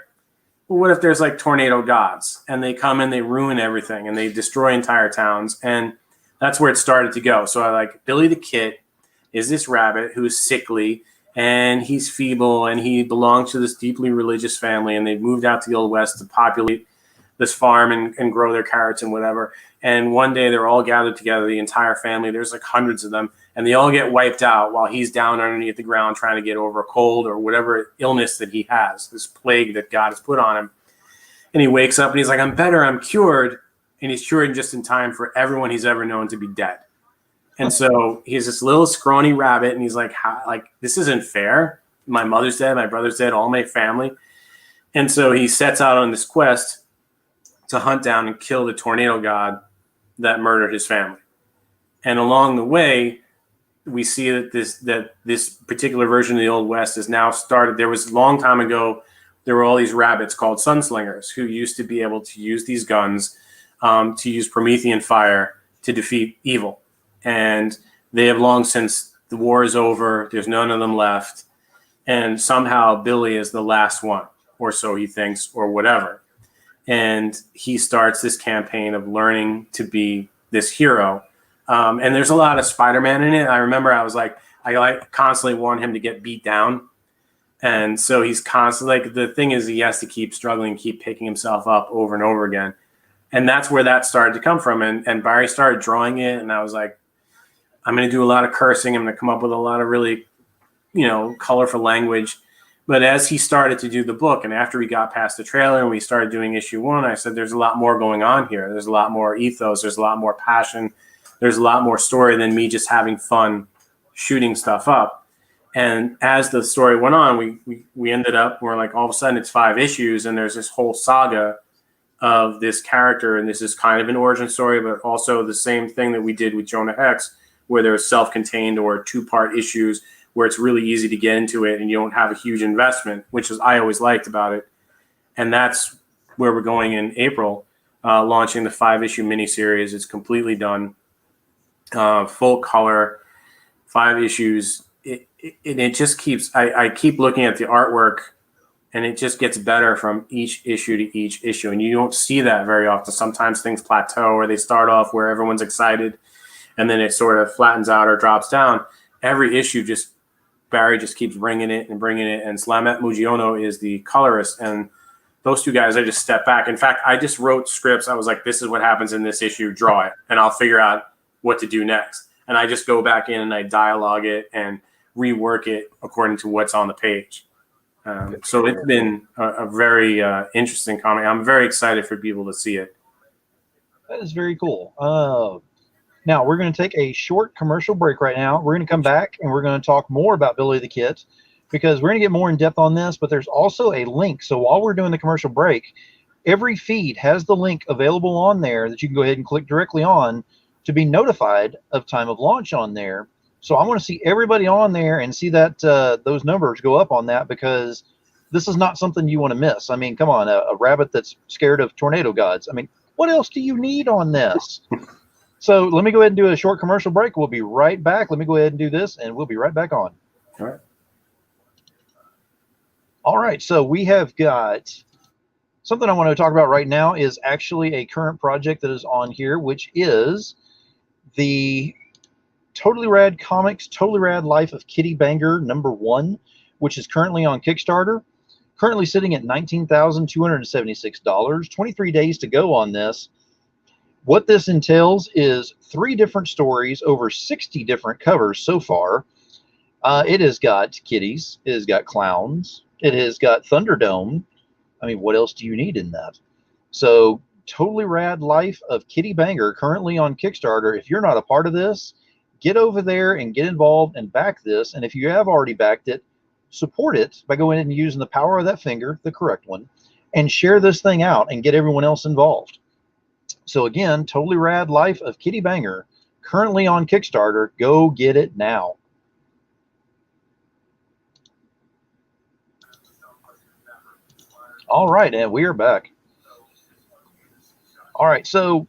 well, what if there's like tornado gods, and they come and they ruin everything and they destroy entire towns? And that's where it started to go. So I like, Billy the Kid is this rabbit who's sickly and he's feeble, and he belongs to this deeply religious family, and they've moved out to the Old West to populate this farm and grow their carrots and whatever. And one day they're all gathered together, the entire family. There's like hundreds of them, and they all get wiped out while he's down underneath the ground trying to get over a cold or whatever illness that he has, this plague that God has put on him. And he wakes up and he's like, I'm better, I'm cured. And he's cured just in time for everyone he's ever known to be dead. And so he's this little scrawny rabbit, and he's like, this isn't fair. My mother's dead, my brother's dead, all my family. And so he sets out on this quest to hunt down and kill the tornado god that murdered his family. And along the way, we see that this particular version of the Old West is now started. There was a long time ago, there were all these rabbits called sunslingers who used to be able to use these guns, to use Promethean fire to defeat evil. And they have long since, the war is over, there's none of them left. And somehow Billy is the last one, or so he thinks, or whatever. And he starts this campaign of learning to be this hero. And there's a lot of Spider-Man in it. I remember I constantly want him to get beat down. And so he's constantly, like, the thing is, he has to keep struggling, keep picking himself up over and over again. And that's where that started to come from. And Barry started drawing it, and I was like, I'm going to do a lot of cursing. I'm going to come up with a lot of really, colorful language. But as he started to do the book, and after we got past the trailer and we started doing issue 1, I said, there's a lot more going on here. There's a lot more ethos. There's a lot more passion. There's a lot more story than me just having fun shooting stuff up. And as the story went on, we ended up, we're like, all of a sudden it's 5 issues, and there's this whole saga of this character. And this is kind of an origin story, but also the same thing that we did with Jonah Hex, where there's self-contained or 2-part issues where it's really easy to get into it and you don't have a huge investment, which is I always liked about it. And that's where we're going in April, launching the 5-issue miniseries. It's completely done, full color, 5 issues. It just keeps, I keep looking at the artwork, and it just gets better from each issue to each issue. And you don't see that very often. Sometimes things plateau, or they start off where everyone's excited, and then it sort of flattens out or drops down. Every issue, Barry just keeps bringing it. And Slamet Mugiono is the colorist. And those two guys, I just step back. In fact, I just wrote scripts. I was like, this is what happens in this issue, draw it, and I'll figure out what to do next. And I just go back in and I dialogue it and rework it according to what's on the page. So it's been a very interesting comic. I'm very excited for people to see it. That is very cool. Now, we're going to take a short commercial break right now. We're going to come back, and we're going to talk more about Billy the Kid, because we're going to get more in depth on this, but there's also a link. So while we're doing the commercial break, every feed has the link available on there that you can go ahead and click directly on to be notified of time of launch on there. So I want to see everybody on there and see that those numbers go up on that, because this is not something you want to miss. I mean, come on, a rabbit that's scared of tornado gods. I mean, what else do you need on this? So let me go ahead and do a short commercial break. We'll be right back. Let me go ahead and do this, and we'll be right back on. All right. All right, so we have got something I want to talk about right now is actually a current project that is on here, which is the Totally Rad Comics Totally Rad Life of Kitty Banger #1, which is currently on Kickstarter. Currently sitting at $19,276. 23 days to go on this. What this entails is 3 different stories over 60 different covers so far. It has got kitties. It has got clowns. It has got Thunderdome. I mean, what else do you need in that? So, Totally Rad Life of Kitty Banger, currently on Kickstarter. If you're not a part of this, get over there and get involved and back this. And if you have already backed it, support it by going in and using the power of that finger, the correct one, and share this thing out and get everyone else involved. So again, Totally Rad Life of Kitty Banger, currently on Kickstarter. Go get it now. All right, and we are back. All right, so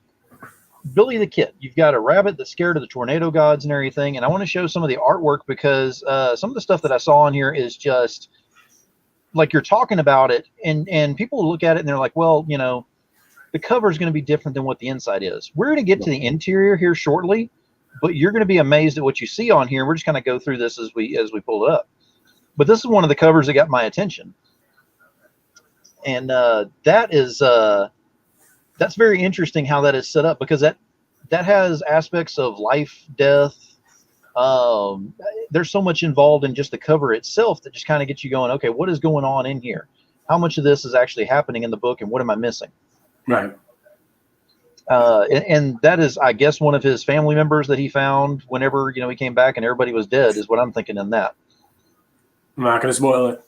Billy the Kid, you've got a rabbit that's scared of the tornado gods and everything, and I want to show some of the artwork because some of the stuff that I saw on here is just like you're talking about it, and people look at it and they're like, well, you know, the cover is going to be different than what the inside is. We're going to get to the interior here shortly, but you're going to be amazed at what you see on here. We're just going to go through this as we pull it up. But this is one of the covers that got my attention, and that is that's very interesting how that is set up, because that has aspects of life, death. There's so much involved in just the cover itself that just kind of gets you going, okay, what is going on in here? How much of this is actually happening in the book, and what am I missing? Right. And that is, I guess, one of his family members that he found whenever, you know, he came back and everybody was dead, is what I'm thinking in that. I'm not going to spoil it.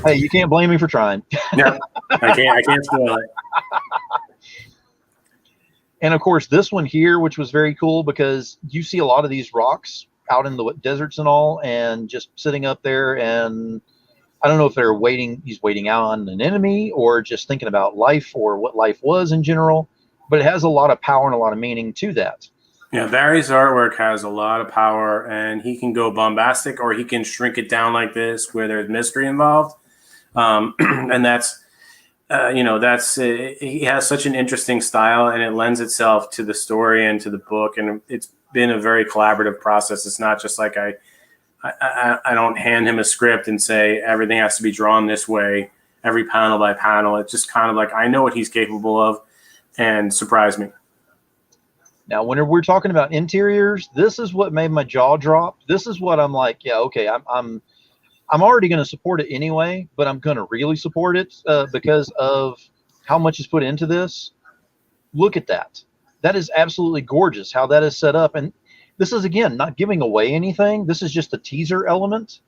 Hey, you can't blame me for trying. Yeah, I can't spoil it. And of course, this one here, which was very cool, because you see a lot of these rocks out in the deserts and all, and just sitting up there, and I don't know if they're waiting, he's waiting out on an enemy, or just thinking about life or what life was in general, but it has a lot of power and a lot of meaning to that. Yeah, Barry's artwork has a lot of power, and he can go bombastic, or he can shrink it down like this where there's mystery involved. And that's, he has such an interesting style, and it lends itself to the story and to the book. And it's been a very collaborative process. It's not just like I don't hand him a script and say everything has to be drawn this way, every panel by panel. It's just kind of like, I know what he's capable of, and surprise me. Now, when we're talking about interiors, this is what made my jaw drop. This is what I'm like, yeah, okay, I'm already going to support it anyway, but I'm going to really support it because of how much is put into this. Look at that. That is absolutely gorgeous how that is set up. And this is, again, not giving away anything. This is just a teaser element.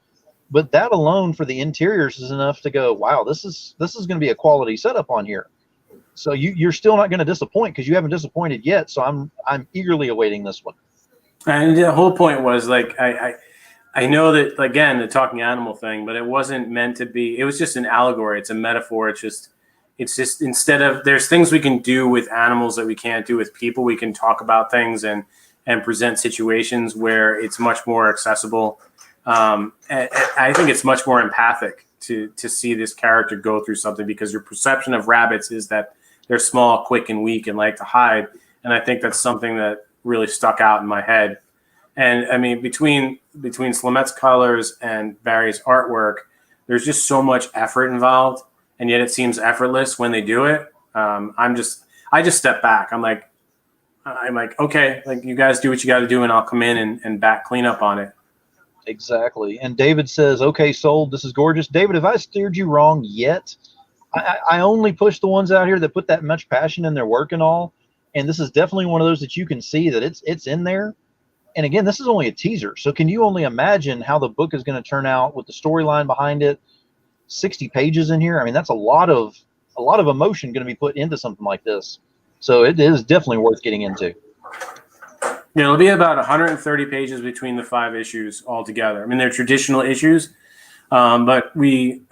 But that alone for the interiors is enough to go, wow, this is going to be a quality setup on here. So you're still not going to disappoint, because you haven't disappointed yet. So I'm eagerly awaiting this one. And the whole point was, like, I know that, again, the talking animal thing, but it wasn't meant to be. It was just an allegory. It's a metaphor. It's just instead of, there's things we can do with animals that we can't do with people. We can talk about things and present situations where it's much more accessible. I think it's much more empathic to see this character go through something, because your perception of rabbits is that they're small, quick, and weak, and like to hide. And I think that's something that really stuck out in my head. And I mean, between Slamette's colors and Barry's artwork, there's just so much effort involved, and yet it seems effortless when they do it. I just step back. I'm like, okay, like, you guys do what you got to do, and I'll come in and back clean up on it. Exactly. And David says, okay, sold. This is gorgeous. David, have I steered you wrong yet? I only push the ones out here that put that much passion in their work and all. And this is definitely one of those that you can see that it's in there. And again, this is only a teaser. So can you only imagine how the book is going to turn out with the storyline behind it? 60 pages in here. I mean, that's a lot of emotion going to be put into something like this. So it is definitely worth getting into. Yeah, it'll be about 130 pages between the 5 issues altogether. I mean, they're traditional issues, but we,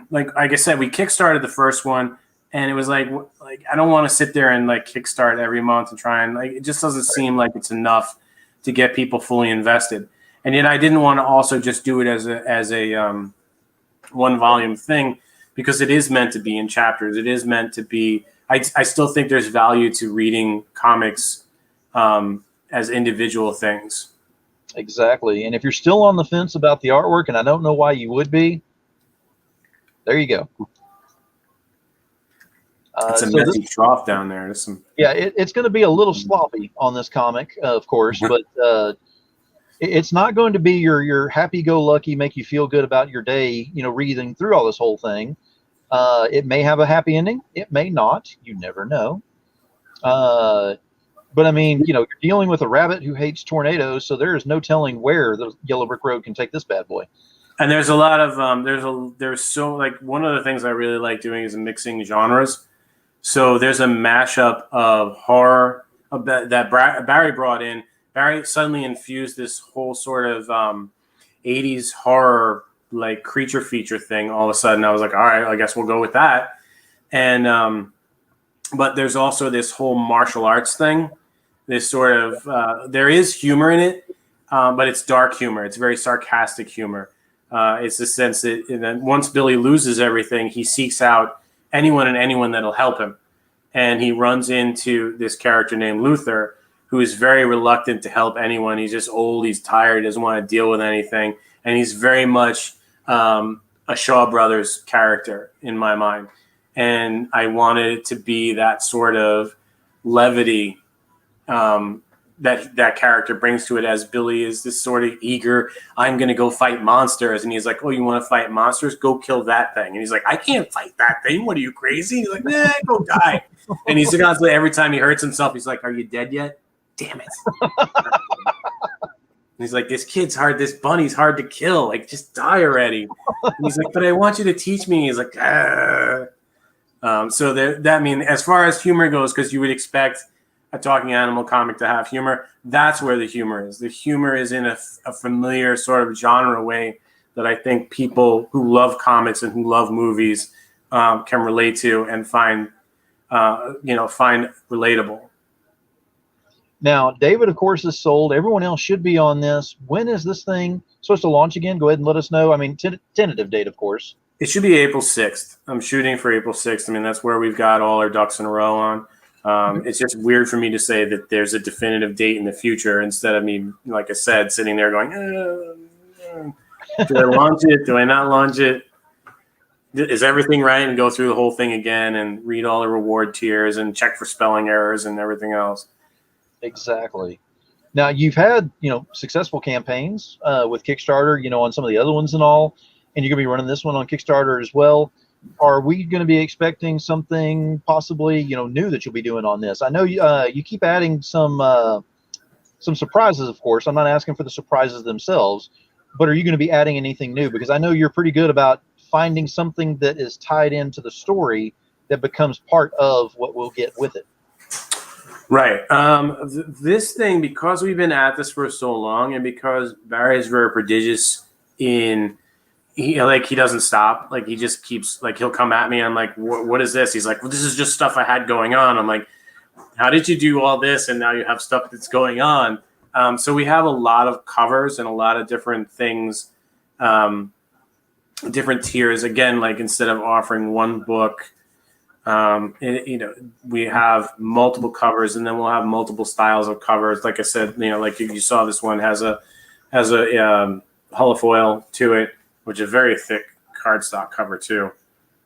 like I said, we kickstarted the first one, and it was like I don't want to sit there and like kickstart every month and try and, like, it just doesn't seem like it's enough to get people fully invested. And yet I didn't want to also just do it as a one volume thing, because it is meant to be in chapters. It is meant to be. I still think there's value to reading comics as individual things. Exactly. And if you're still on the fence about the artwork, and I don't know why you would be, there you go. It's a messy trough down there. Yeah, it's going to be a little sloppy on this comic, of course, but it's not going to be your happy-go-lucky, make you feel good about your day, reading through all this whole thing. It may have a happy ending. It may not. You never know. But I mean, you're dealing with a rabbit who hates tornadoes, so there is no telling where the Yellow Brick Road can take this bad boy. And there's a lot of there's so, like, one of the things I really like doing is mixing genres. So there's a mashup of horror that Barry brought in. Barry suddenly infused this whole sort of 80s horror, like, creature feature thing. All of a sudden, I was like, all right, I guess we'll go with that. And but there's also this whole martial arts thing. This sort of there is humor in it, but it's dark humor. It's very sarcastic humor. It's the sense that once Billy loses everything, he seeks out anyone and anyone that'll help him. And he runs into this character named Luther, who is very reluctant to help anyone. He's just old. He's tired. Doesn't want to deal with anything. And he's very much a Shaw Brothers character in my mind. And I wanted it to be that sort of levity that character brings to it, as Billy is this sort of eager, I'm going to go fight monsters. And he's like, oh, you want to fight monsters? Go kill that thing. And he's like, I can't fight that thing. What are you, crazy? And he's like, nah, go die. And he's constantly, every time he hurts himself, he's like, are you dead yet? Damn it. And he's like, this bunny's hard to kill. Like, just die already. And he's like, but I want you to teach me. He's like, so that mean, as far as humor goes, because you would expect a talking animal comic to have humor, that's where the humor is. The humor is in a familiar sort of genre way that I think people who love comics and who love movies can relate to and find relatable. Now, David, of course, is sold. Everyone else should be on this. When is this thing supposed to launch again? Go ahead and let us know. I mean, tentative date, of course. It should be April 6th. I'm shooting for April 6th. I mean, that's where we've got all our ducks in a row on. It's just weird for me to say that there's a definitive date in the future instead of me, like I said, sitting there going, do I launch it? Do I not launch it? Is everything right? And go through the whole thing again and read all the reward tiers and check for spelling errors and everything else. Exactly. Now, you've had, successful campaigns with Kickstarter, on some of the other ones and all, and you're going to be running this one on Kickstarter as well. Are we going to be expecting something possibly, new that you'll be doing on this? I know you keep adding some surprises, of course. I'm not asking for the surprises themselves, but are you going to be adding anything new? Because I know you're pretty good about finding something that is tied into the story that becomes part of what we'll get with it. Right. This thing, because we've been at this for so long, and because Barry is very prodigious in, he doesn't stop. Like, he just keeps, like, he'll come at me. I'm like, what is this? He's like, well, this is just stuff I had going on. I'm like, how did you do all this? And now you have stuff that's going on. So we have a lot of covers and a lot of different things, different tiers. Again, like, instead of offering one book, we have multiple covers, and then we'll have multiple styles of covers. Like I said, like you saw, this one has a holofoil to it, which is a very thick cardstock cover too.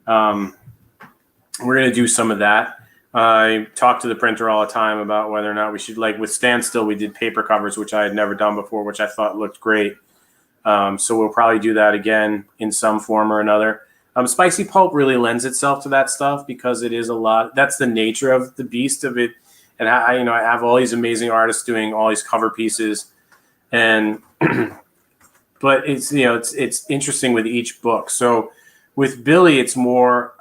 We're going to do some of that. I talk to the printer all the time about whether or not we should, like with Standstill, we did paper covers, which I had never done before, which I thought looked great. So we'll probably do that again in some form or another. Spicy pulp really lends itself to that stuff because it is a lot. That's the nature of the beast of it. And I have all these amazing artists doing all these cover pieces, and but it's it's interesting with each book. So with Billy, it's more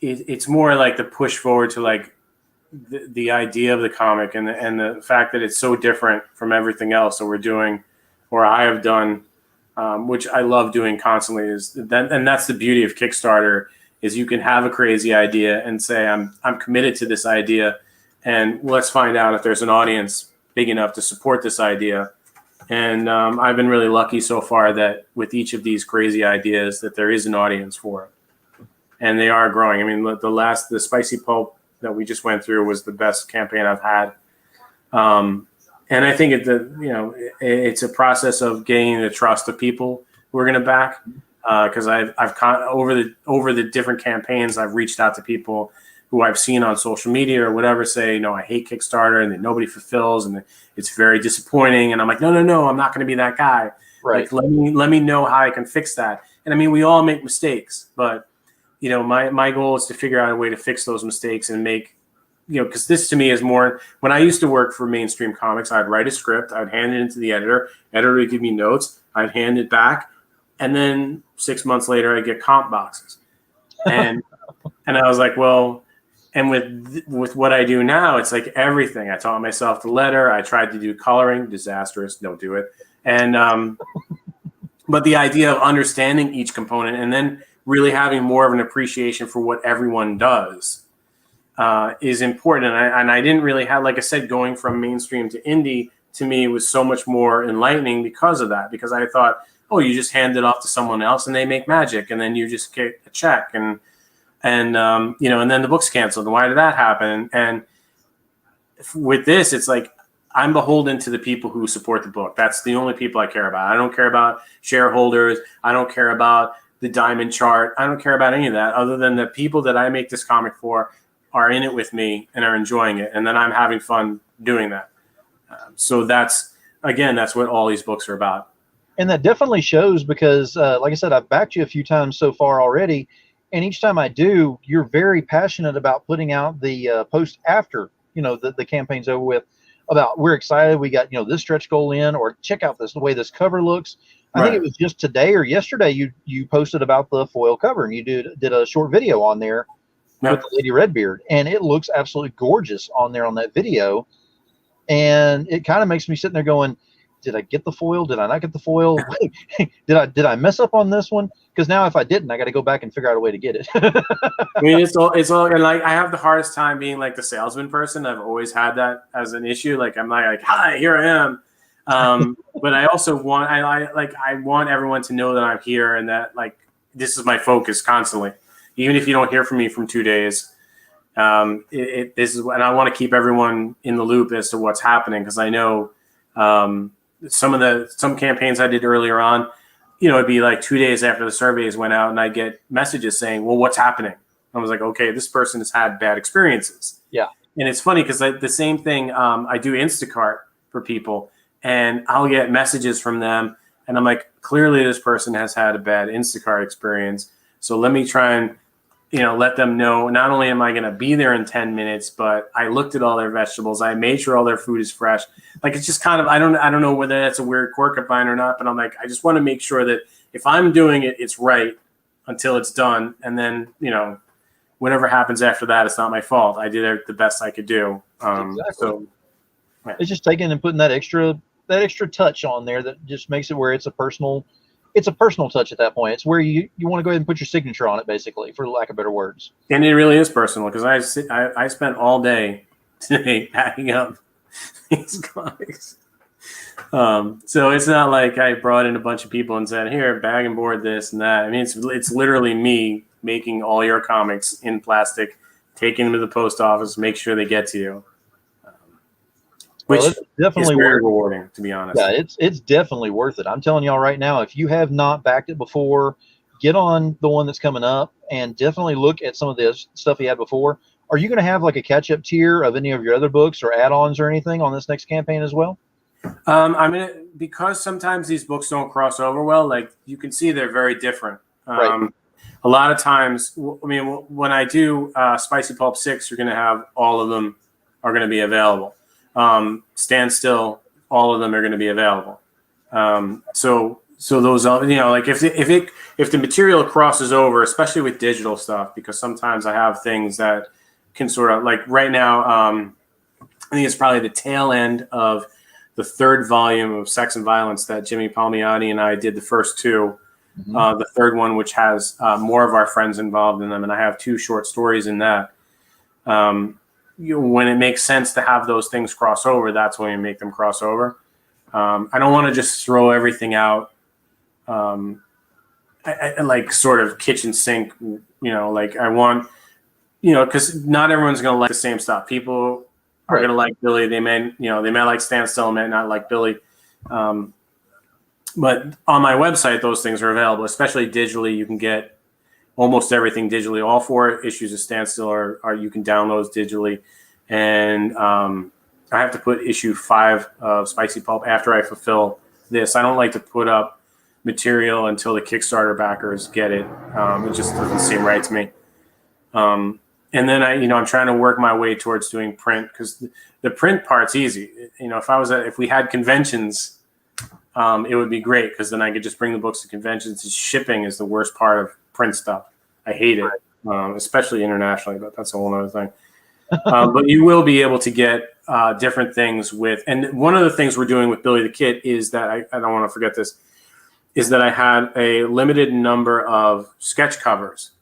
it's more like the push forward to like the idea of the comic and the fact that it's so different from everything else that we're doing or I have done. Which I love doing constantly, and that's the beauty of Kickstarter, is you can have a crazy idea and say, I'm committed to this idea, and let's find out if there's an audience big enough to support this idea. And I've been really lucky so far that with each of these crazy ideas that there is an audience for it. And they are growing. I mean, the Spicy Pulp that we just went through was the best campaign I've had. And I think it's a process of gaining the trust of people who are going to back. Because over the different campaigns, I've reached out to people who I've seen on social media or whatever say, I hate Kickstarter and that nobody fulfills and it's very disappointing. And I'm like, no, I'm not going to be that guy. Right. Like, let me know how I can fix that. And I mean, we all make mistakes, but my goal is to figure out a way to fix those mistakes and make, because this to me is more, when I used to work for Mainstream Comics, I'd write a script, I'd hand it into the editor would give me notes, I'd hand it back. And then 6 months later, I get comp boxes, and I was like, well, and with what I do now, it's like everything. I taught myself the letter. I tried to do coloring, disastrous. Don't do it. And but the idea of understanding each component and then really having more of an appreciation for what everyone does is important. And I didn't really have, like I said, going from mainstream to indie to me was so much more enlightening because of that. Because I thought, oh, you just hand it off to someone else and they make magic, and then you just get a check, and then the book's canceled. And why did that happen? And with this, it's like I'm beholden to the people who support the book. That's the only people I care about. I don't care about shareholders. I don't care about the diamond chart. I don't care about any of that, other than the people that I make this comic for are in it with me and are enjoying it, and then I'm having fun doing that. So that's what all these books are about. And that definitely shows because, like I said, I've backed you a few times so far already. And each time I do, you're very passionate about putting out the post after, the campaign's over with, about we're excited. We got, this stretch goal in, or check out the way this cover looks. I think it was just today or yesterday you posted about the foil cover, and you did a short video on there with the Lady Redbeard. And it looks absolutely gorgeous on there on that video. And it kind of makes me sitting there going, did I get the foil? Did I not get the foil? did I mess up on this one? Because now if I didn't, I got to go back and figure out a way to get it. I mean, it's all, and like I have the hardest time being like the salesman person. I've always had that as an issue. Like I'm like, hi, here I am. But I also want, I want everyone to know that I'm here and that like this is my focus constantly, even if you don't hear from me from 2 days. This is, and I want to keep everyone in the loop as to what's happening, because I know. Some campaigns I did earlier on, it'd be like 2 days after the surveys went out and I get messages saying, well, what's happening? I was like, okay, this person has had bad experiences. Yeah. And it's funny because the same thing, I do Instacart for people, and I'll get messages from them and I'm like, clearly this person has had a bad Instacart experience. So let me try and, let them know, not only am I going to be there in 10 minutes, but I looked at all their vegetables. I made sure all their food is fresh. Like, it's just kind of, I don't know whether that's a weird quirk of mine or not, but I'm like, I just want to make sure that if I'm doing it, it's right until it's done. And then, whatever happens after that, it's not my fault. I did the best I could do. Exactly. So yeah. It's just taking and putting that extra touch on there that just makes it where it's a personal touch at that point. It's where you want to go ahead and put your signature on it, basically, for lack of better words. And it really is personal, because I spent all day today packing up these comics. So it's not like I brought in a bunch of people and said, here, bag and board this and that. I mean, it's literally me making all your comics in plastic, taking them to the post office, make sure they get to you. Which is definitely very rewarding, to be honest. Yeah, it's definitely worth it. I'm telling y'all right now, if you have not backed it before, get on the one that's coming up and definitely look at some of this stuff you had before. Are you going to have like a catch-up tier of any of your other books or add-ons or anything on this next campaign as well? Because sometimes these books don't cross over well, like you can see they're very different. Right. A lot of times, I mean, when I do Spicy Pulp 6, you're going to have all of them are going to be available. Stand Still, all of them are going to be available. So those are, like if the material crosses over, especially with digital stuff, because sometimes I have things that can sort of, like right now, I think it's probably the tail end of the third volume of Sex and Violence that Jimmy Palmiotti and I did the first two. Mm-hmm. The third one, which has more of our friends involved in them, and I have 2 short stories in that. When it makes sense to have those things cross over, that's when we make them cross over. I don't want to just throw everything out, I like sort of kitchen sink. Like I want, because not everyone's going to like the same stuff. People are Right. going to like Billy. They may like Standstill, may not like Billy. But on my website, those things are available, especially digitally. You can get almost everything digitally. All 4 issues of Standstill are you can download digitally. And I have to put issue 5 of Spicy Pulp after I fulfill this. I don't like to put up material until the Kickstarter backers get it. It just doesn't seem right to me. And then I'm trying to work my way towards doing print, because the print part's easy. If we had conventions, it would be great, because then I could just bring the books to conventions. Shipping is the worst part of print stuff. I hate it, especially internationally, but that's a whole other thing. But you will be able to get different things and one of the things we're doing with Billy the Kid is that I don't want to forget this, is that I had a limited number of sketch covers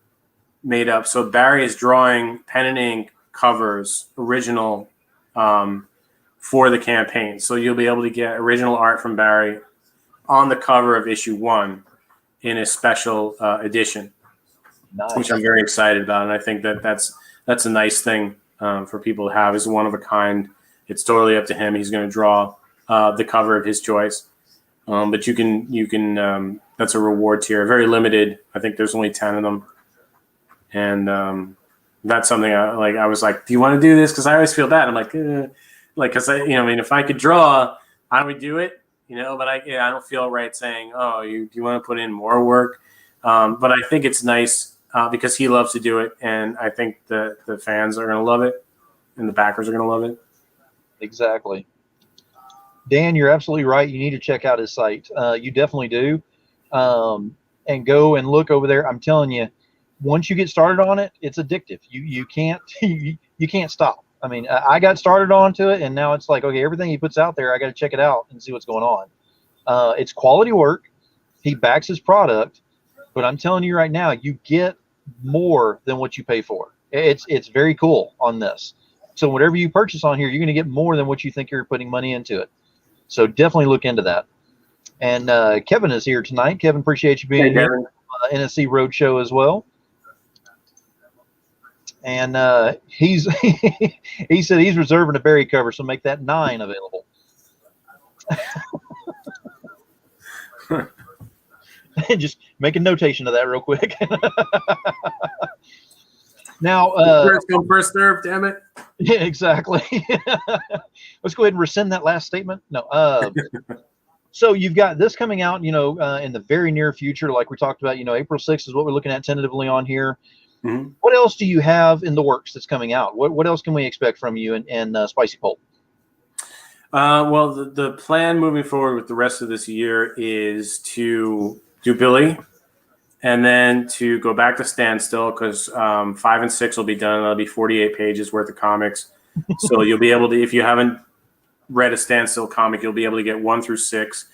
made up. So Barry is drawing pen and ink covers, original, for the campaign. So you'll be able to get original art from Barry on the cover of issue 1 in a special edition, Nice. which I'm very excited about. And I think that's a nice thing for people to have, is one of a kind. It's totally up to him. He's going to draw the cover of his choice. But you can that's a reward tier, very limited. I think there's only 10 of them. And that's something I was like, do you want to do this? Because I always feel bad. I'm like, because if I could draw, I would do it, but I don't feel right saying, oh, you want to put in more work. But I think it's nice because he loves to do it. And I think the fans are going to love it and the backers are going to love it. Exactly. Dan, you're absolutely right. You need to check out his site. You definitely do. And go and look over there. I'm telling you, once you get started on it, it's addictive. You can't you can't stop. I mean, I got started onto it, and now it's like, okay, everything he puts out there, I got to check it out and see what's going on. It's quality work. He backs his product, but I'm telling you right now, you get more than what you pay for. It's very cool on this. So whatever you purchase on here, you're going to get more than what you think you're putting money into it. So definitely look into that. And Kevin is here tonight. Kevin, appreciate you being here. NSC Roadshow as well. And he said he's reserving a Barry cover, so make that 9 available. Just make a notation of that real quick. Now, first come, first serve, damn it. Yeah, exactly. Let's go ahead and rescind that last statement. No. So you've got this coming out, in the very near future, like we talked about. April 6th is what we're looking at tentatively on here. Mm-hmm. What else do you have in the works that's coming out? What else can we expect from you and Spicy Pulp? Well, the plan moving forward with the rest of this year is to do Billy, and then to go back to Standstill, because 5 and 6 will be done. That'll be 48 pages worth of comics. So you'll be able to, if you haven't read a Standstill comic, you'll be able to get 1 through 6,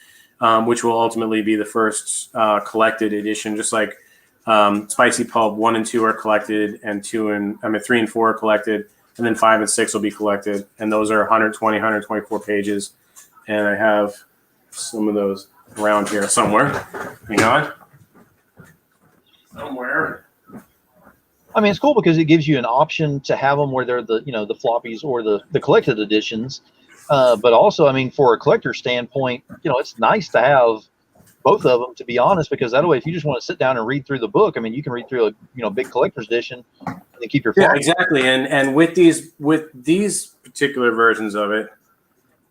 which will ultimately be the first collected edition. Just like Spicy Pulp 1 and 2 are collected, and 3 and 4 are collected, and then 5 and 6 will be collected. And those are 120, 124 pages. And I have some of those around here somewhere. Hang on. Somewhere. I mean, it's cool because it gives you an option to have them where they're the floppies or the collected editions. But also, I mean, for a collector standpoint, it's nice to have both of them, to be honest, because that way, if you just want to sit down and read through the book, I mean, you can read through a big collector's edition and then keep your Yeah, exactly. And with these particular versions of it,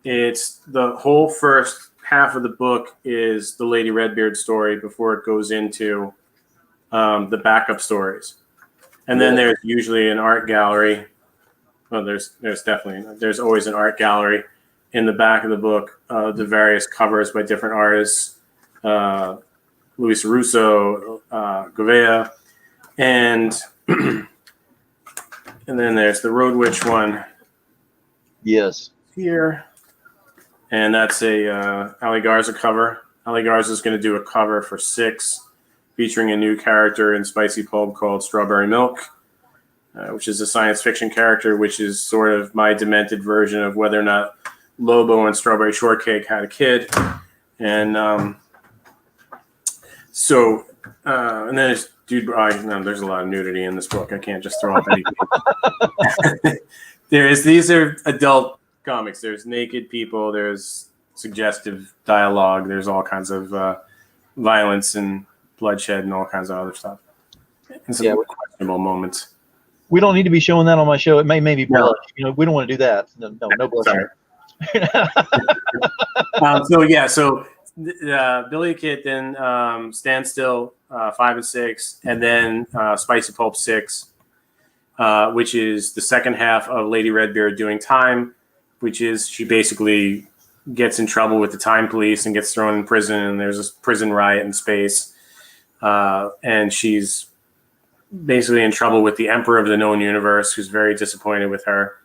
it's the whole first half of the book is the Lady Redbeard story before it goes into the backup stories. And then there's usually an art gallery. Well, there's always an art gallery in the back of the book, the various covers by different artists, Luis Russo, Gouveia, and and then there's the Road Witch one. Yes. Here, and that's a Ali Garza cover. Ali Garza is going to do a cover for 6, featuring a new character in Spicy Pulp called Strawberry Milk, which is a science fiction character, which is sort of my demented version of whether or not Lobo and Strawberry Shortcake had a kid, and and then there's there's a lot of nudity in this book. I can't just throw up anything. These are adult comics. There's naked people. There's suggestive dialogue. There's all kinds of violence and bloodshed and all kinds of other stuff. And some questionable moments. We don't need to be showing that on my show. It may be blood. We don't want to do that. No blood. So Billy the Kid, then Standstill 5 and 6, and then Spicy Pulp 6, which is the second half of Lady Redbeard doing time, which is she basically gets in trouble with the time police and gets thrown in prison, and there's a prison riot in space, and she's basically in trouble with the Emperor of the Known Universe, who's very disappointed with her.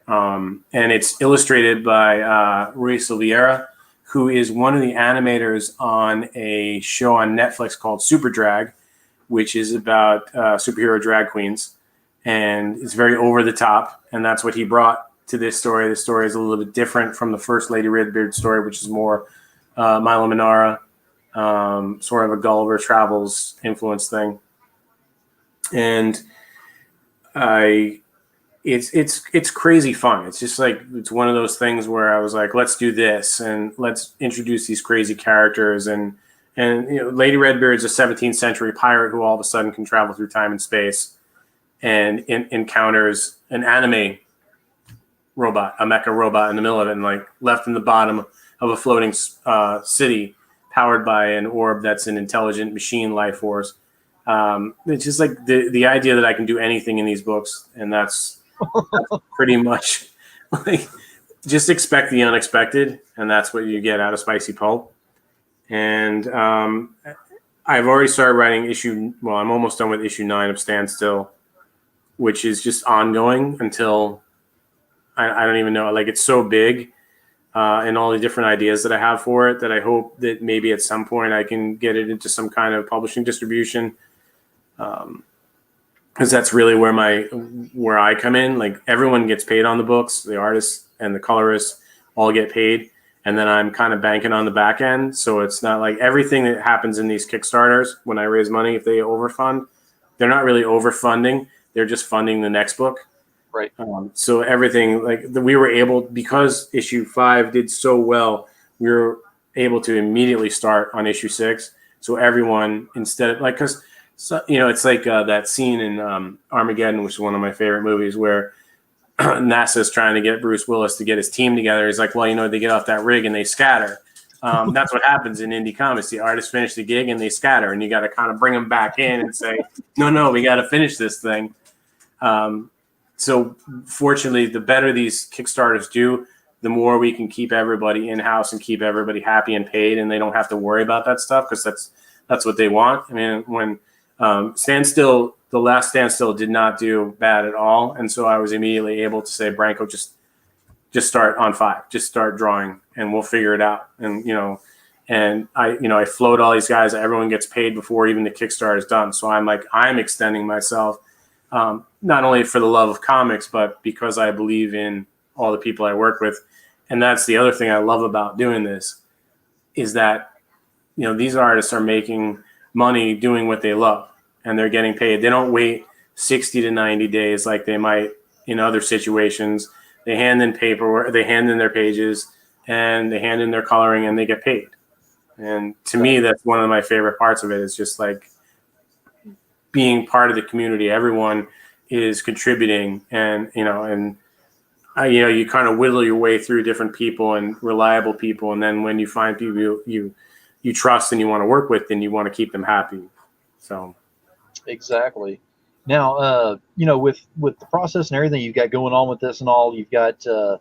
And it's illustrated by Rui Silveira, who is one of the animators on a show on Netflix called Super Drag, which is about superhero drag queens. And it's very over the top. And that's what he brought to this story. The story is a little bit different from the first Lady Redbeard story, which is more Milo Manara, sort of a Gulliver Travels influence thing. And it's crazy fun. It's just like, it's one of those things where I was like, let's do this and let's introduce these crazy characters. And Lady Redbeard's a 17th century pirate who all of a sudden can travel through time and space and encounters an anime robot, a mecha robot in the middle of it, and like left in the bottom of a floating city powered by an orb that's an intelligent machine life force. It's just like the idea that I can do anything in these books, and that's pretty much like, just expect the unexpected, and that's what you get out of Spicy Pulp. And I've already started writing I'm almost done with issue 9 of Standstill, which is just ongoing until I don't even know. Like, it's so big, and all the different ideas that I have for it, that I hope that maybe at some point I can get it into some kind of publishing distribution. Because that's really where I come in. Like, everyone gets paid on the books, the artists and the colorists all get paid, and then I'm kind of banking on the back end. So it's not like everything that happens in these Kickstarters when I raise money, if they overfund, they're not really overfunding, they're just funding the next book. Right. So everything, like, we were able, because issue 5 did so well, we were able to immediately start on issue 6. So everyone, instead of, like, because it's like that scene in Armageddon, which is one of my favorite movies, where NASA's trying to get Bruce Willis to get his team together. He's like, well, they get off that rig and they scatter. That's what happens in indie comics. The artists finish the gig and they scatter, and you got to kind of bring them back in and say, no, we got to finish this thing. So fortunately, the better these Kickstarters do, the more we can keep everybody in-house and keep everybody happy and paid, and they don't have to worry about that stuff, because that's what they want. I mean, when the last Standstill did not do bad at all, and so I was immediately able to say, Branko, just start on 5, just start drawing, and we'll figure it out. And I float all these guys. Everyone gets paid before even the Kickstarter is done. So I'm extending myself, not only for the love of comics, but because I believe in all the people I work with. And that's the other thing I love about doing this, is that these artists are making money doing what they love, and they're getting paid. They don't wait 60 to 90 days like they might in other situations. They hand in paperwork, they hand in their pages, and they hand in their coloring, and they get paid. And to me, that's one of my favorite parts of it, is just like being part of the community. Everyone is contributing, and you kind of whittle your way through different people and reliable people. And then when you find people you trust and you want to work with, then you want to keep them happy. So exactly. Now, with the process and everything you've got going on with this and all, you've got so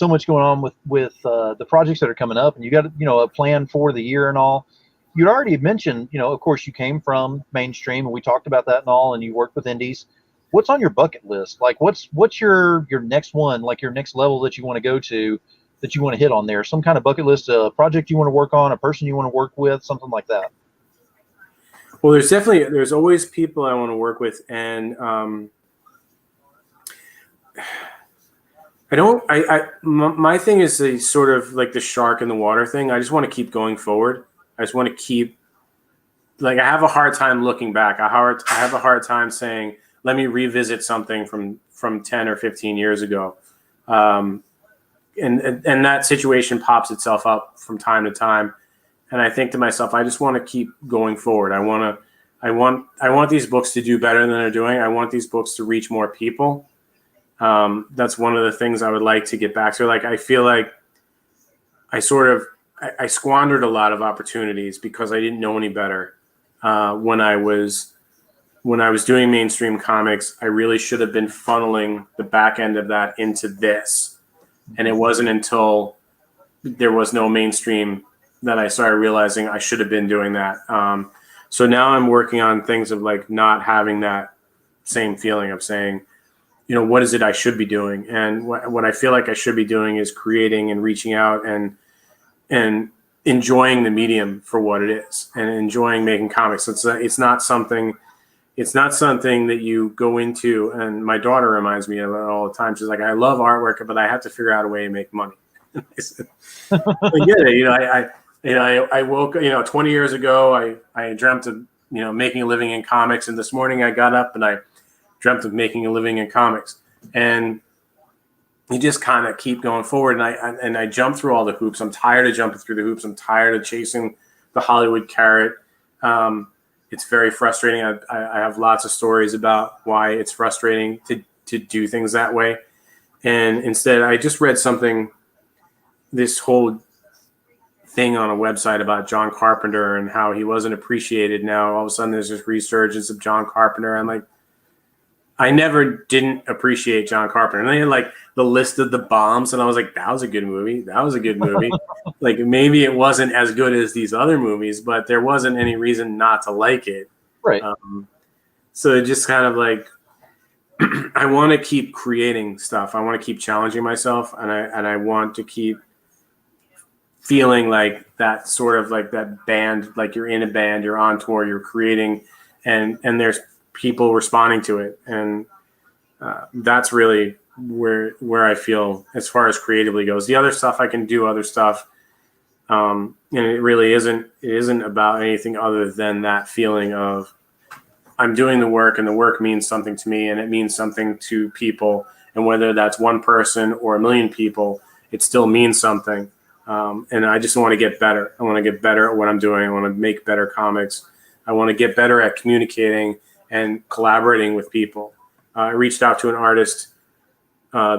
much going on with the projects that are coming up, and you got a plan for the year and all. You'd already mentioned, of course, you came from mainstream, and we talked about that and all, and you worked with indies. What's on your bucket list? Like, what's your next one, like your next level that you want to go to, that you want to hit on there? Some kind of bucket list, a project you want to work on, a person you want to work with, something like that. Well, there's always people I want to work with, and I don't. My thing is a sort of like the shark in the water thing. I just want to keep going forward. I just want to keep, like, I have a hard time looking back. I have a hard time saying, let me revisit something from 10 or 15 years ago. And that situation pops itself up from time to time. And I think to myself, I just want to keep going forward. I want these books to do better than they're doing. I want these books to reach more people. That's one of the things I would like to get back to. Like, I feel like I squandered a lot of opportunities because I didn't know any better. When I was doing mainstream comics, I really should have been funneling the back end of that into this. And it wasn't until there was no mainstream that I started realizing I should have been doing that. So now I'm working on things of like not having that same feeling of saying, what is it I should be doing? And what I feel like I should be doing is creating and reaching out and enjoying the medium for what it is and enjoying making comics. It's not something that you go into, and my daughter reminds me of it all the time. She's like, I love artwork, but I have to figure out a way to make money. I said, I get it. I woke, 20 years ago, I dreamt of, making a living in comics. And this morning I got up and I dreamt of making a living in comics. And you just kind of keep going forward. And I jump through all the hoops. I'm tired of jumping through the hoops. I'm tired of chasing the Hollywood carrot. It's very frustrating. I have lots of stories about why it's frustrating to do things that way. And instead, I just read this whole thing on a website about John Carpenter and how he wasn't appreciated. Now, all of a sudden, there's this resurgence of John Carpenter. I'm like, I never didn't appreciate John Carpenter. And they had like the list of the bombs. And I was like, that was a good movie. That was a good movie. Like, maybe it wasn't as good as these other movies, but there wasn't any reason not to like it. Right. So it just kind of like, I want to keep creating stuff. I want to keep challenging myself. And I want to keep feeling like that sort of like that band, like you're in a band, you're on tour, you're creating, and there's people responding to it. And that's really where I feel as far as creatively goes. The other stuff, I can do other stuff. And it really isn't about anything other than that feeling of I'm doing the work and the work means something to me and it means something to people. And whether that's one person or a million people, it still means something. And I just want to get better. I want to get better at what I'm doing. I want to make better comics. I want to get better at communicating and collaborating with people. I reached out to an artist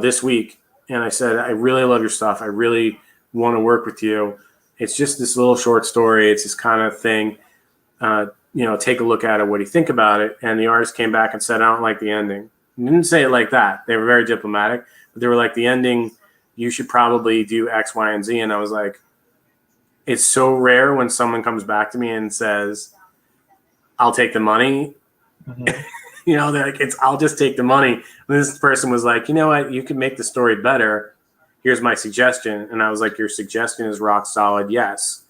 this week and I said, I really love your stuff. I really want to work with you. It's just this little short story. It's this kind of thing. Take a look at it. What do you think about it? And the artist came back and said, I don't like the ending. They didn't say it like that. They were very diplomatic, but they were like, the ending, you should probably do X, Y, and Z. And I was like, it's so rare when someone comes back to me and says, I'll take the money. Mm-hmm. They're like, I'll just take the money. And this person was like, you know what? You can make the story better. Here's my suggestion. And I was like, your suggestion is rock solid. Yes.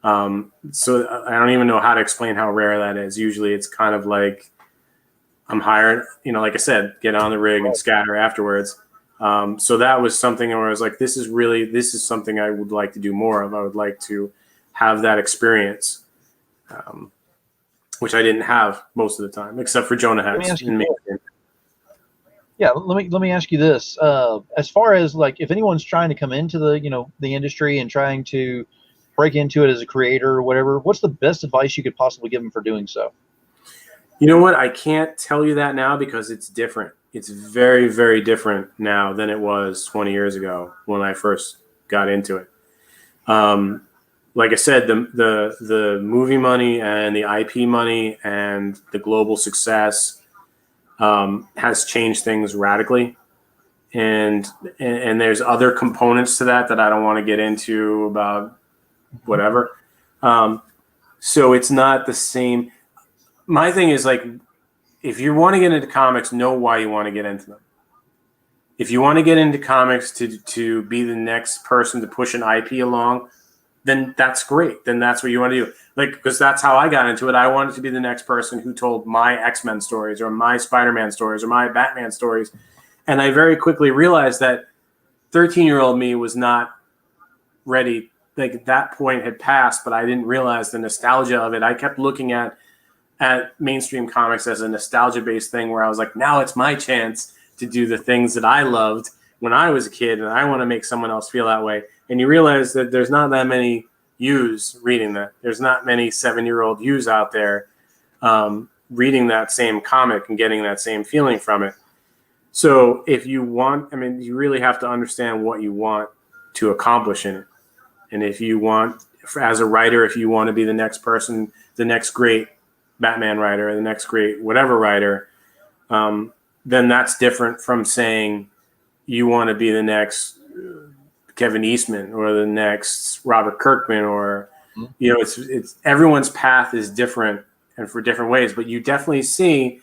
So I don't even know how to explain how rare that is. Usually it's kind of like I'm hired, like I said, get on the rig and scatter afterwards. So that was something where I was like, this is something I would like to do more of. I would like to have that experience, which I didn't have most of the time, except for Jonah Hex. Yeah, let me ask you this: as far as like, if anyone's trying to come into the industry and trying to break into it as a creator or whatever, what's the best advice you could possibly give them for doing so? You know what? I can't tell you that now because it's different. It's very, very different now than it was 20 years ago when I first got into it. Like I said, the movie money and the IP money and the global success has changed things radically. And there's other components to that I don't want to get into about whatever. So it's not the same. My thing is like, if you want to get into comics, know why you want to get into them. If you want to get into comics to be the next person to push an IP along, then that's great. Then that's what you want to do. Like, because that's how I got into it. I wanted to be the next person who told my X-Men stories or my Spider-Man stories or my Batman stories. And I very quickly realized that 13-year-old me was not ready. Like that point had passed, but I didn't realize the nostalgia of it. I kept looking at mainstream comics as a nostalgia-based thing where I was like, now it's my chance to do the things that I loved when I was a kid, and I want to make someone else feel that way. And you realize that there's not that many yous reading that. There's not many 7-year-old yous out there reading that same comic and getting that same feeling from it. So if you want, I mean, you really have to understand what you want to accomplish in it. And if you want, as a writer, if you want to be the next person, the next great Batman writer, the next great whatever writer, then that's different from saying you want to be the next Kevin Eastman or the next Robert Kirkman, or, you know, it's everyone's path is different and for different ways, but you definitely see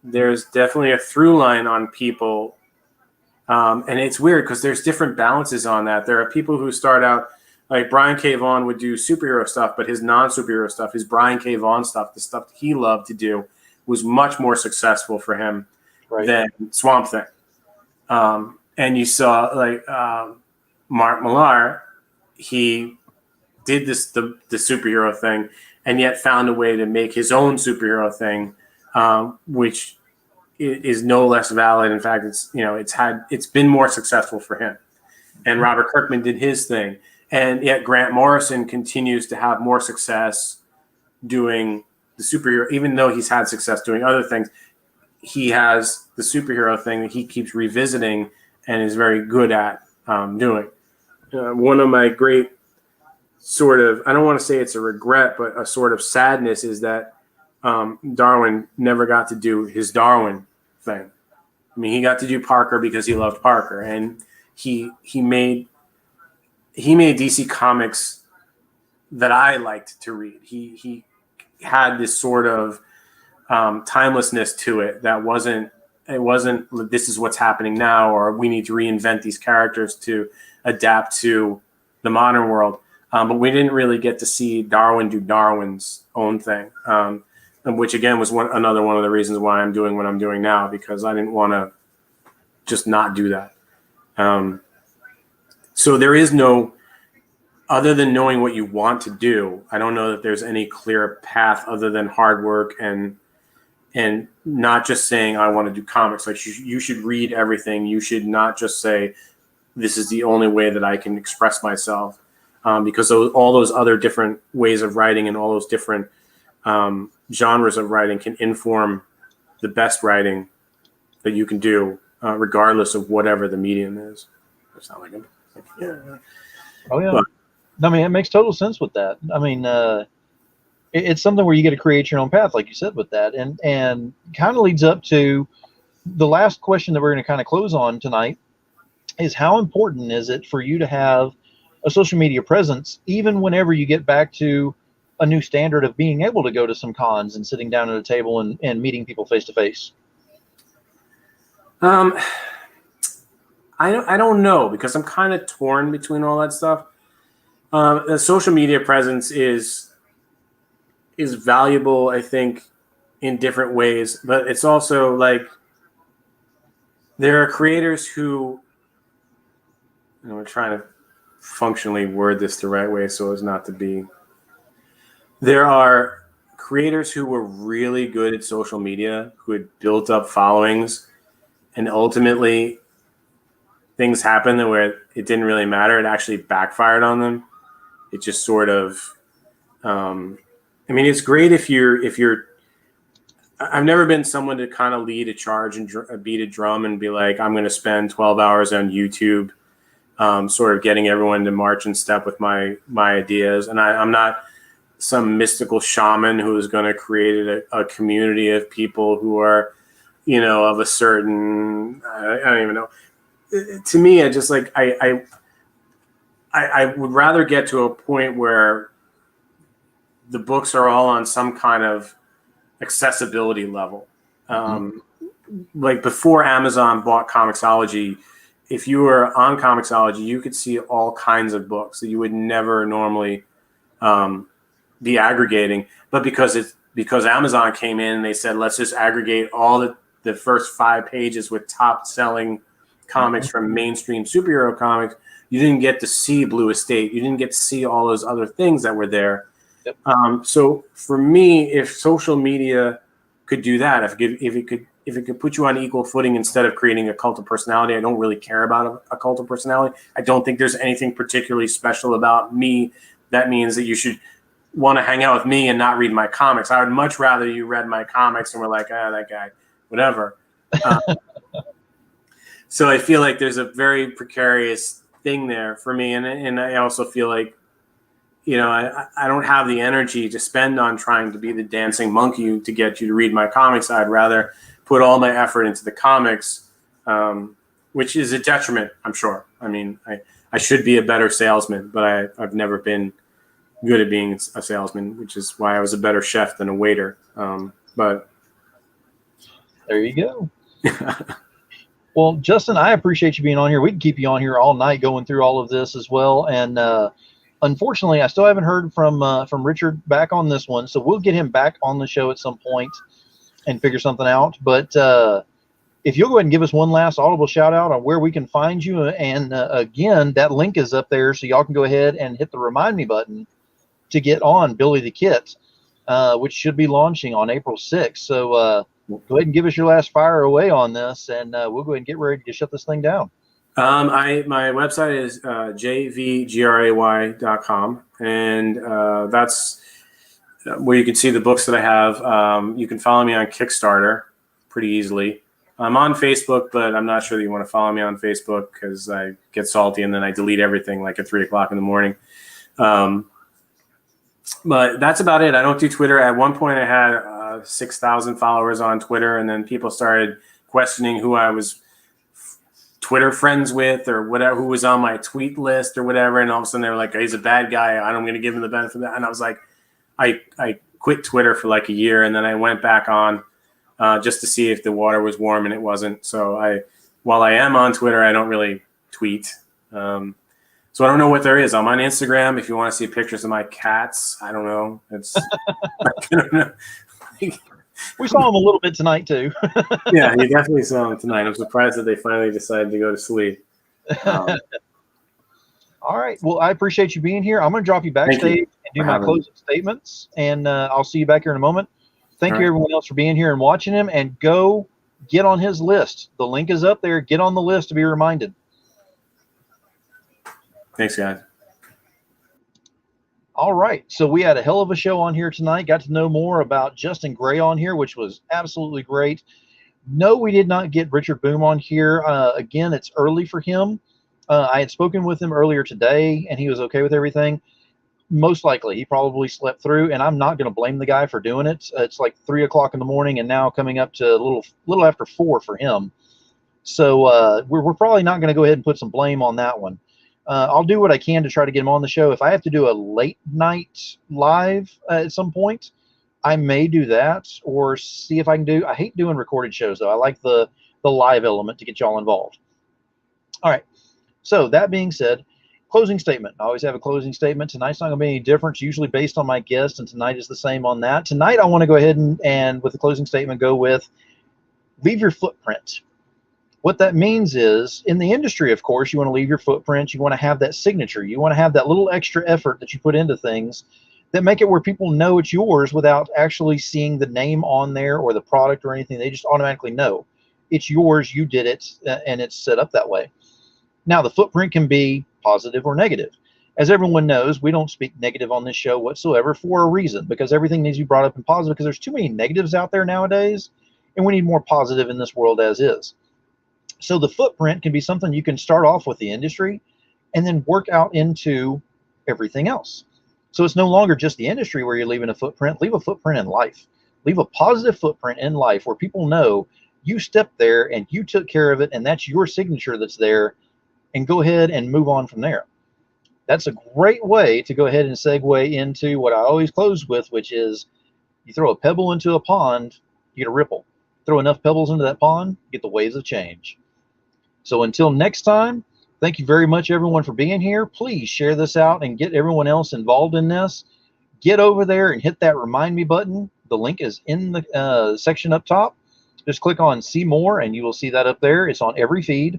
there's definitely a through line on people. And it's weird because there's different balances on that. There are people who start out like Brian K. Vaughan would do superhero stuff, but his non-superhero stuff, his Brian K. Vaughan stuff, the stuff he loved to do, was much more successful for him than Swamp Thing. And you saw like Mark Millar, he did the superhero thing, and yet found a way to make his own superhero thing, which is no less valid. In fact, it's been more successful for him. And Robert Kirkman did his thing, and yet Grant Morrison continues to have more success doing the superhero, even though he's had success doing other things. He has the superhero thing that he keeps revisiting and is very good at doing. One of my great sort of, I don't want to say it's a regret, but a sort of sadness is that Darwin never got to do his Darwin thing. I mean, he got to do Parker because he loved Parker, and he made DC Comics that I liked to read. He had this sort of timelessness to it that wasn't this is what's happening now, or we need to reinvent these characters to adapt to the modern world. But we didn't really get to see Darwin do Darwin's own thing, which again was another one of the reasons why I'm doing what I'm doing now, because I didn't want to just not do that. So there is no, other than knowing what you want to do, I don't know that there's any clear path other than hard work and not just saying I want to do comics. Like you should read everything. You should not just say this is the only way that I can express myself, because all those other different ways of writing and all those different genres of writing can inform the best writing that you can do, regardless of whatever the medium is. That sound like yeah. Oh yeah. But, I mean, it makes total sense with that. I mean, it's something where you get to create your own path, like you said, with that, and kind of leads up to the last question that we're going to kind of close on tonight is how important is it for you to have a social media presence, even whenever you get back to a new standard of being able to go to some cons and sitting down at a table and meeting people face to face? I don't know, because I'm kind of torn between all that stuff. The social media presence is valuable, I think, in different ways, but it's also like there are creators who, we're trying to functionally word this the right way so as not to be. There are creators who were really good at social media, who had built up followings, and ultimately things happened where it didn't really matter. It actually backfired on them. It just sort of, I mean, it's great if you're, I've never been someone to kind of lead a charge and beat a drum and be like, I'm going to spend 12 hours on YouTube, sort of getting everyone to march in step with my ideas. And I'm not some mystical shaman who is going to create a community of people who are, of a certain, I don't even know. To me, I just like, I would rather get to a point where the books are all on some kind of accessibility level. Like before Amazon bought Comixology, if you were on Comixology, you could see all kinds of books that you would never normally be aggregating. But because Amazon came in and they said, let's just aggregate all the first 5 pages with top selling comics from mainstream superhero comics, you didn't get to see Blue Estate. You didn't get to see all those other things that were there. Yep. So for me, if social media could do that, if it could put you on equal footing instead of creating a cult of personality, I don't really care about a cult of personality. I don't think there's anything particularly special about me that means that you should want to hang out with me and not read my comics. I would much rather you read my comics and were like, that guy, whatever. So I feel like there's a very precarious thing there for me. And I also feel like, I don't have the energy to spend on trying to be the dancing monkey to get you to read my comics. I'd rather put all my effort into the comics, which is a detriment, I'm sure. I mean, I should be a better salesman, but I've never been good at being a salesman, which is why I was a better chef than a waiter. But there you go. Well, Justin, I appreciate you being on here. We can keep you on here all night going through all of this as well. And unfortunately, I still haven't heard from Richard back on this one. So we'll get him back on the show at some point and figure something out. But if you'll go ahead and give us one last audible shout out on where we can find you. And again, that link is up there. So y'all can go ahead and hit the remind me button to get on Billy the Kit, which should be launching on April 6th. So go ahead and give us your last fire away on this, and we'll go ahead and get ready to shut this thing down. My website is jvgray.com, and that's where you can see the books that I have. You can follow me on Kickstarter pretty easily. I'm on Facebook, but I'm not sure that you want to follow me on Facebook because I get salty and then I delete everything like at 3 o'clock in the morning. But that's about it. I don't do Twitter. At one point I had 6,000 followers on Twitter, and then people started questioning who I was Twitter friends with or whatever, who was on my tweet list or whatever. And all of a sudden they were like, he's a bad guy. I'm going to give him the benefit of that. And I was like, I quit Twitter for like a year, and then I went back on just to see if the water was warm, and it wasn't. So while I am on Twitter, I don't really tweet. So I don't know what there is. I'm on Instagram. If you want to see pictures of my cats, I don't know. I don't know. We saw him a little bit tonight too. Yeah, you definitely saw him tonight. I'm surprised that they finally decided to go to sleep. All right. Well, I appreciate you being here. I'm going to drop you backstage and do my closing statements, and I'll see you back here in a moment. Thank you, everyone else, for being here and watching him. And go get on his list. The link is up there. Get on the list to be reminded. Thanks, guys. All right. So we had a hell of a show on here tonight. Got to know more about Justin Gray on here, which was absolutely great. No, we did not get Richard Boom on here. Again, it's early for him. I had spoken with him earlier today, and he was okay with everything. Most likely, he probably slept through, and I'm not going to blame the guy for doing it. It's like 3 o'clock in the morning, and now coming up to a little after 4 for him. So we're probably not going to go ahead and put some blame on that one. I'll do what I can to try to get him on the show. If I have to do a late night live at some point, I may do that, or see if I can do. I hate doing recorded shows, though. I like the live element to get y'all involved. All right. So that being said, closing statement. I always have a closing statement. Tonight's not going to be any different. It's usually based on my guest, and tonight is the same on that. Tonight, I want to go ahead and with the closing statement, go with leave your footprint. What that means is, in the industry, of course, you want to leave your footprint. You want to have that signature. You want to have that little extra effort that you put into things that make it where people know it's yours without actually seeing the name on there or the product or anything. They just automatically know it's yours. You did it, and it's set up that way. Now, the footprint can be positive or negative. As everyone knows, we don't speak negative on this show whatsoever for a reason, because everything needs to be brought up in positive, because there's too many negatives out there nowadays, and we need more positive in this world as is. So the footprint can be something you can start off with the industry and then work out into everything else. So it's no longer just the industry where you're leaving a footprint. Leave a footprint in life. Leave a positive footprint in life where people know you stepped there and you took care of it, and that's your signature that's there, and go ahead and move on from there. That's a great way to go ahead and segue into what I always close with, which is you throw a pebble into a pond, you get a ripple. Throw enough pebbles into that pond, you get the waves of change. So until next time, thank you very much, everyone, for being here. Please share this out and get everyone else involved in this. Get over there and hit that remind me button. The link is in the section up top. Just click on see more, and you will see that up there. It's on every feed.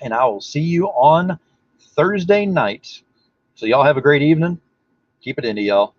and I will see you on Thursday night. So y'all have a great evening. Keep it indie, y'all.